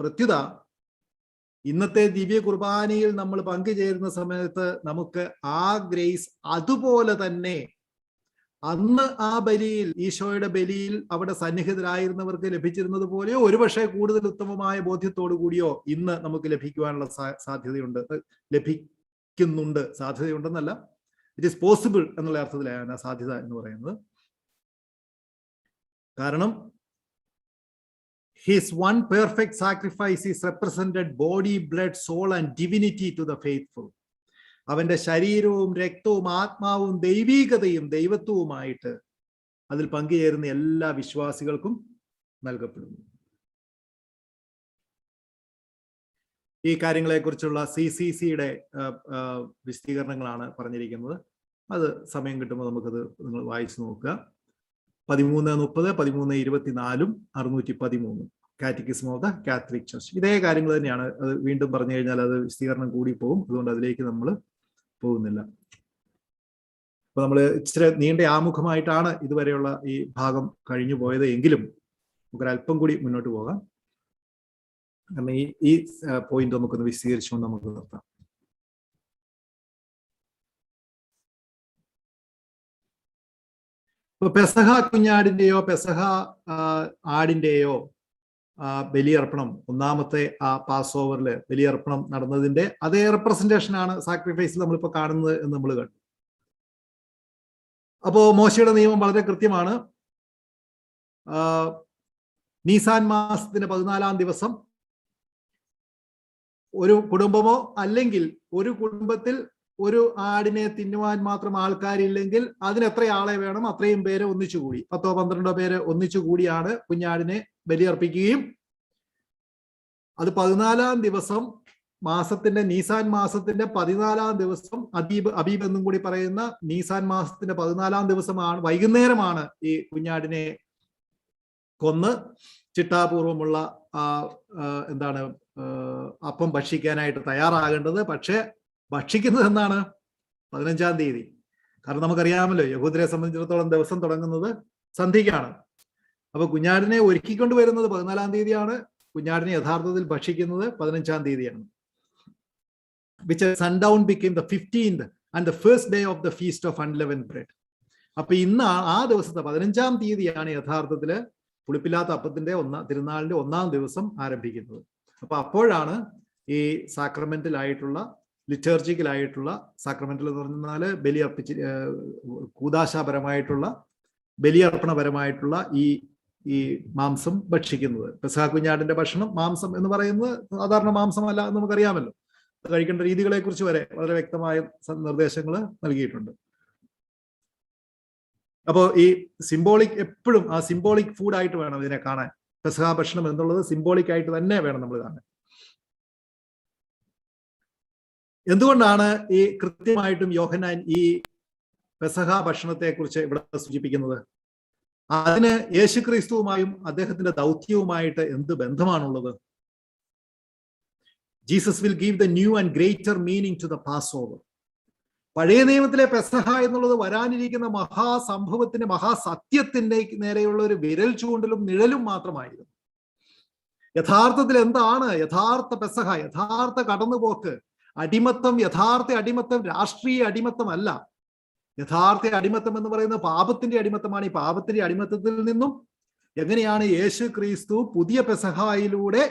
പ്രത്യുത ഇന്നത്തെ ദിവ്യ കുർബാനയിൽ നമ്മൾ പങ്കുചേരുന്ന സമയത്ത് നമുക്ക് ആ ഗ്രേസ് അതുപോലെ തന്നെ അന്ന് ആ ബലിയിൽ, ഈശോയുടെ ബലിയിൽ അവിടെ സന്നിഹിതരായിരുന്നവർക്ക് ലഭിച്ചിരുന്നത് പോലെയോ ഒരുപക്ഷെ കൂടുതൽ ഉത്തമമായ ബോധ്യത്തോടു കൂടിയോ ഇന്ന് നമുക്ക് ലഭിക്കുവാനുള്ള സാധ്യതയുണ്ടെന്നല്ല, ഇറ്റ് ഈസ് പോസിബിൾ എന്നുള്ള അർത്ഥത്തിലാണ് സാധ്യത എന്ന് പറയുന്നത്. കാരണം his one perfect sacrifice is represented body, blood, soul and divinity to the faithful. അവന്റെ ശരീരവും രക്തവും ആത്മാവും ദൈവീകതയും ദൈവത്വവുമായിട്ട് അതിൽ പങ്കുചേരുന്ന എല്ലാ വിശ്വാസികൾക്കും നൽകപ്പെടുന്നു. ഈ കാര്യങ്ങളെക്കുറിച്ചുള്ള CCCയുടെ വിശദീകരണങ്ങളാണ് പറഞ്ഞിരിക്കുന്നത്. അത് സമയം കിട്ടുമ്പോൾ നമുക്കത് നിങ്ങൾ വായിച്ചു നോക്കുക. 13:30, 13:24, 613 catechism of the Catholic church. ഇതേ കാര്യങ്ങൾ തന്നെയാണ്. അത് വീണ്ടും പറഞ്ഞു കഴിഞ്ഞാൽ അത് വിശദീകരണം കൂടി പോകും. അതുകൊണ്ട് അതിലേക്ക് നമ്മൾ പോകുന്നില്ല. അപ്പൊ നമ്മൾ ഇച്ചിരി നീണ്ട ആമുഖമായിട്ടാണ് ഇതുവരെയുള്ള ഈ ഭാഗം കഴിഞ്ഞു പോയത് എങ്കിലും നമുക്കൊരല്പം കൂടി മുന്നോട്ട് പോകാം. കാരണം ഈ പോയിന്റ് നമുക്കൊന്ന് വിശദീകരിച്ചുകൊണ്ട് നമുക്ക് നിർത്താം. ഇപ്പൊ പെസഹ കുഞ്ഞാടിന്റെയോ പെസഹ ആടിന്റെയോ ബലിയർപ്പണം, ഒന്നാമത്തെ ആ പാസ് ഓവറിൽ ബലിയർപ്പണം നടന്നതിന്റെ അതേ റെപ്രസെന്റേഷൻ ആണ് സാക്രിഫൈസിൽ നമ്മളിപ്പോ കാണുന്നത് എന്ന് നമ്മൾ കണ്ടു. അപ്പോ മോശയുടെ നിയമം വളരെ കൃത്യമാണ്. നീസാൻ മാസത്തിന്റെ 14-ാം ദിവസം ഒരു കുടുംബമോ അല്ലെങ്കിൽ ഒരു കുടുംബത്തിൽ ഒരു ആടിനെ തിന്നുവാൻ മാത്രം ആൾക്കാരില്ലെങ്കിൽ അതിന് എത്ര ആളെ വേണം അത്രയും പേര് ഒന്നിച്ചുകൂടി, 10-12 പേര് ഒന്നിച്ചുകൂടിയാണ് കുഞ്ഞാടിനെ ബലിയർപ്പിക്കുകയും അത് 14-ാം ദിവസം മാസത്തിന്റെ നീസാൻ മാസത്തിന്റെ 14-ാം ദിവസം അബീബ് എന്നും കൂടി പറയുന്ന നീസാൻ മാസത്തിന്റെ 14-ാം ദിവസമാണ്, വൈകുന്നേരമാണ് ഈ കുഞ്ഞാടിനെ കൊന്ന് ചിട്ടാപൂർവമുള്ള എന്താണ് അപ്പം ഭക്ഷിക്കാനായിട്ട് തയ്യാറാകേണ്ടത്. പക്ഷെ ഭക്ഷിക്കുന്നത് എന്നാണ് 15-ാം തീയതി. കാരണം നമുക്കറിയാമല്ലോ, യഹൂദരെ സംബന്ധിച്ചിടത്തോളം ദിവസം തുടങ്ങുന്നത് സന്ധ്യയ്ക്കാണ്. അപ്പൊ കുഞ്ഞാടിനെ ഒരുക്കിക്കൊണ്ട് വരുന്നത് 14-ാം തീയതിയാണ്, കുഞ്ഞാടിനെ യഥാർത്ഥത്തിൽ ഭക്ഷിക്കുന്നത് 15-ാം തീയതിയാണ്. which sundown became the 15th and the first day of the feast of unleavened bread. അപ്പൊ ഇന്ന് ആ ദിവസത്തെ 15-ാം തീയതിയാണ് യഥാർത്ഥത്തില് പുളിപ്പില്ലാത്ത അപ്പത്തിന്റെ തിരുനാളിന്റെ 1-ാം ദിവസം ആരംഭിക്കുന്നത്. അപ്പൊ അപ്പോഴാണ് ഈ സാക്രമെന്റൽ ആയിട്ടുള്ള, ലിറ്റർജിക്കൽ ആയിട്ടുള്ള, സാക്രമെന്റൽ എന്ന് പറഞ്ഞാല് ബലിയർപ്പിച്ച് കൂദാശാപരമായിട്ടുള്ള, ബലിയർപ്പണപരമായിട്ടുള്ള ഈ മാംസം ഭക്ഷിക്കുന്നത്. പെസഹ കുഞ്ഞാടിന്റെ ഭക്ഷണം, മാംസം എന്ന് പറയുന്നത് സാധാരണ മാംസമല്ല എന്ന് നമുക്കറിയാമല്ലോ. കഴിക്കേണ്ട രീതികളെ കുറിച്ച് വരെ വളരെ വ്യക്തമായ നിർദ്ദേശങ്ങൾ നൽകിയിട്ടുണ്ട്. അപ്പോൾ ഈ സിംബോളിക്, എപ്പോഴും ആ സിംബോളിക് ഫുഡായിട്ട് വേണം ഇതിനെ കാണാൻ. പെസഹ ഭക്ഷണം എന്നുള്ളത് സിംബോളിക് ആയിട്ട് തന്നെ വേണം നമ്മൾ കാണാൻ. എന്തുകൊണ്ടാണ് ഈ കൃത്യമായിട്ടും യോഹന്നാൻ ഈ പെസഹ ഭക്ഷണത്തെ കുറിച്ച് ഇവിടെ സൂചിപ്പിക്കുന്നത്? അതിന് യേശുക്രിസ്തുവുമായും അദ്ദേഹത്തിന്റെ ദൗത്യവുമായിട്ട് എന്ത് ബന്ധമാണുള്ളത്? Jesus will give the new and greater meaning to the Passover. പഴയ നിയമത്തിലെ പെസഹ എന്നുള്ളത് വരാനിരിക്കുന്ന മഹാസംഭവത്തിന്റെ, മഹാസത്യത്തിന്റെ നേരെയുള്ള ഒരു വിരൽ ചൂണ്ടലും നിഴലും മാത്രമായിരുന്നു. യഥാർത്ഥത്തിൽ എന്താണ് യഥാർത്ഥ പെസഹ, യഥാർത്ഥ കടന്നുപോക്ക്? അടിമത്തം, യഥാർത്ഥ അടിമത്തം രാഷ്ട്രീയ അടിമത്തമല്ല. യഥാർത്ഥ അടിമത്തം എന്ന് പറയുന്നത് പാപത്തിന്റെ അടിമത്തമാണ്. ഈ പാപത്തിന്റെ അടിമത്തത്തിൽ നിന്നും എങ്ങനെയാണ് യേശു ക്രിസ്തു പുതിയ പെസഹയിലൂടെ,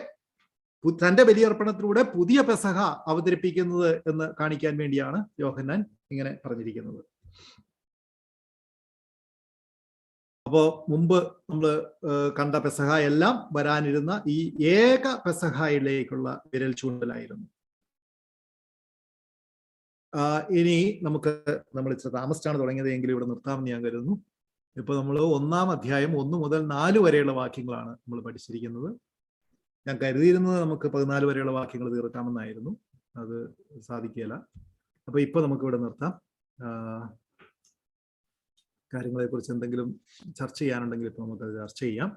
തന്റെ ബലിയർപ്പണത്തിലൂടെ പുതിയ പെസഹ അവതരിപ്പിക്കുന്നത് എന്ന് കാണിക്കാൻ വേണ്ടിയാണ് യോഹന്നാൻ ഇങ്ങനെ പറഞ്ഞിരിക്കുന്നത്. അപ്പോ മുമ്പ് നമ്മൾ കണ്ട പെസഹ എല്ലാം വരാനിരുന്ന ഈ ഏക പെസഹയിലേക്കുള്ള വിരൽ ചൂണ്ടലായിരുന്നു. ഇനി നമ്മൾ ഇച്ചിരി താമസിച്ചാണ് തുടങ്ങിയത് എങ്കിലും ഇവിടെ നിർത്താമെന്ന് ഞാൻ കരുതുന്നു. ഇപ്പൊ നമ്മൾ 1-ാം അധ്യായം 1 മുതൽ 4 വരെയുള്ള വാക്യങ്ങളാണ് നമ്മൾ പഠിച്ചിരിക്കുന്നത്. ഞാൻ കരുതിയിരുന്നത് നമുക്ക് 14 വരെയുള്ള വാക്യങ്ങൾ തീർക്കാമെന്നായിരുന്നു. അത് സാധിക്കുകയില്ല. അപ്പൊ ഇപ്പൊ നമുക്ക് ഇവിടെ നിർത്താം. കാര്യങ്ങളെ കുറിച്ച് എന്തെങ്കിലും ചർച്ച ചെയ്യാനുണ്ടെങ്കിൽ ഇപ്പൊ നമുക്കത് ചർച്ച ചെയ്യാം.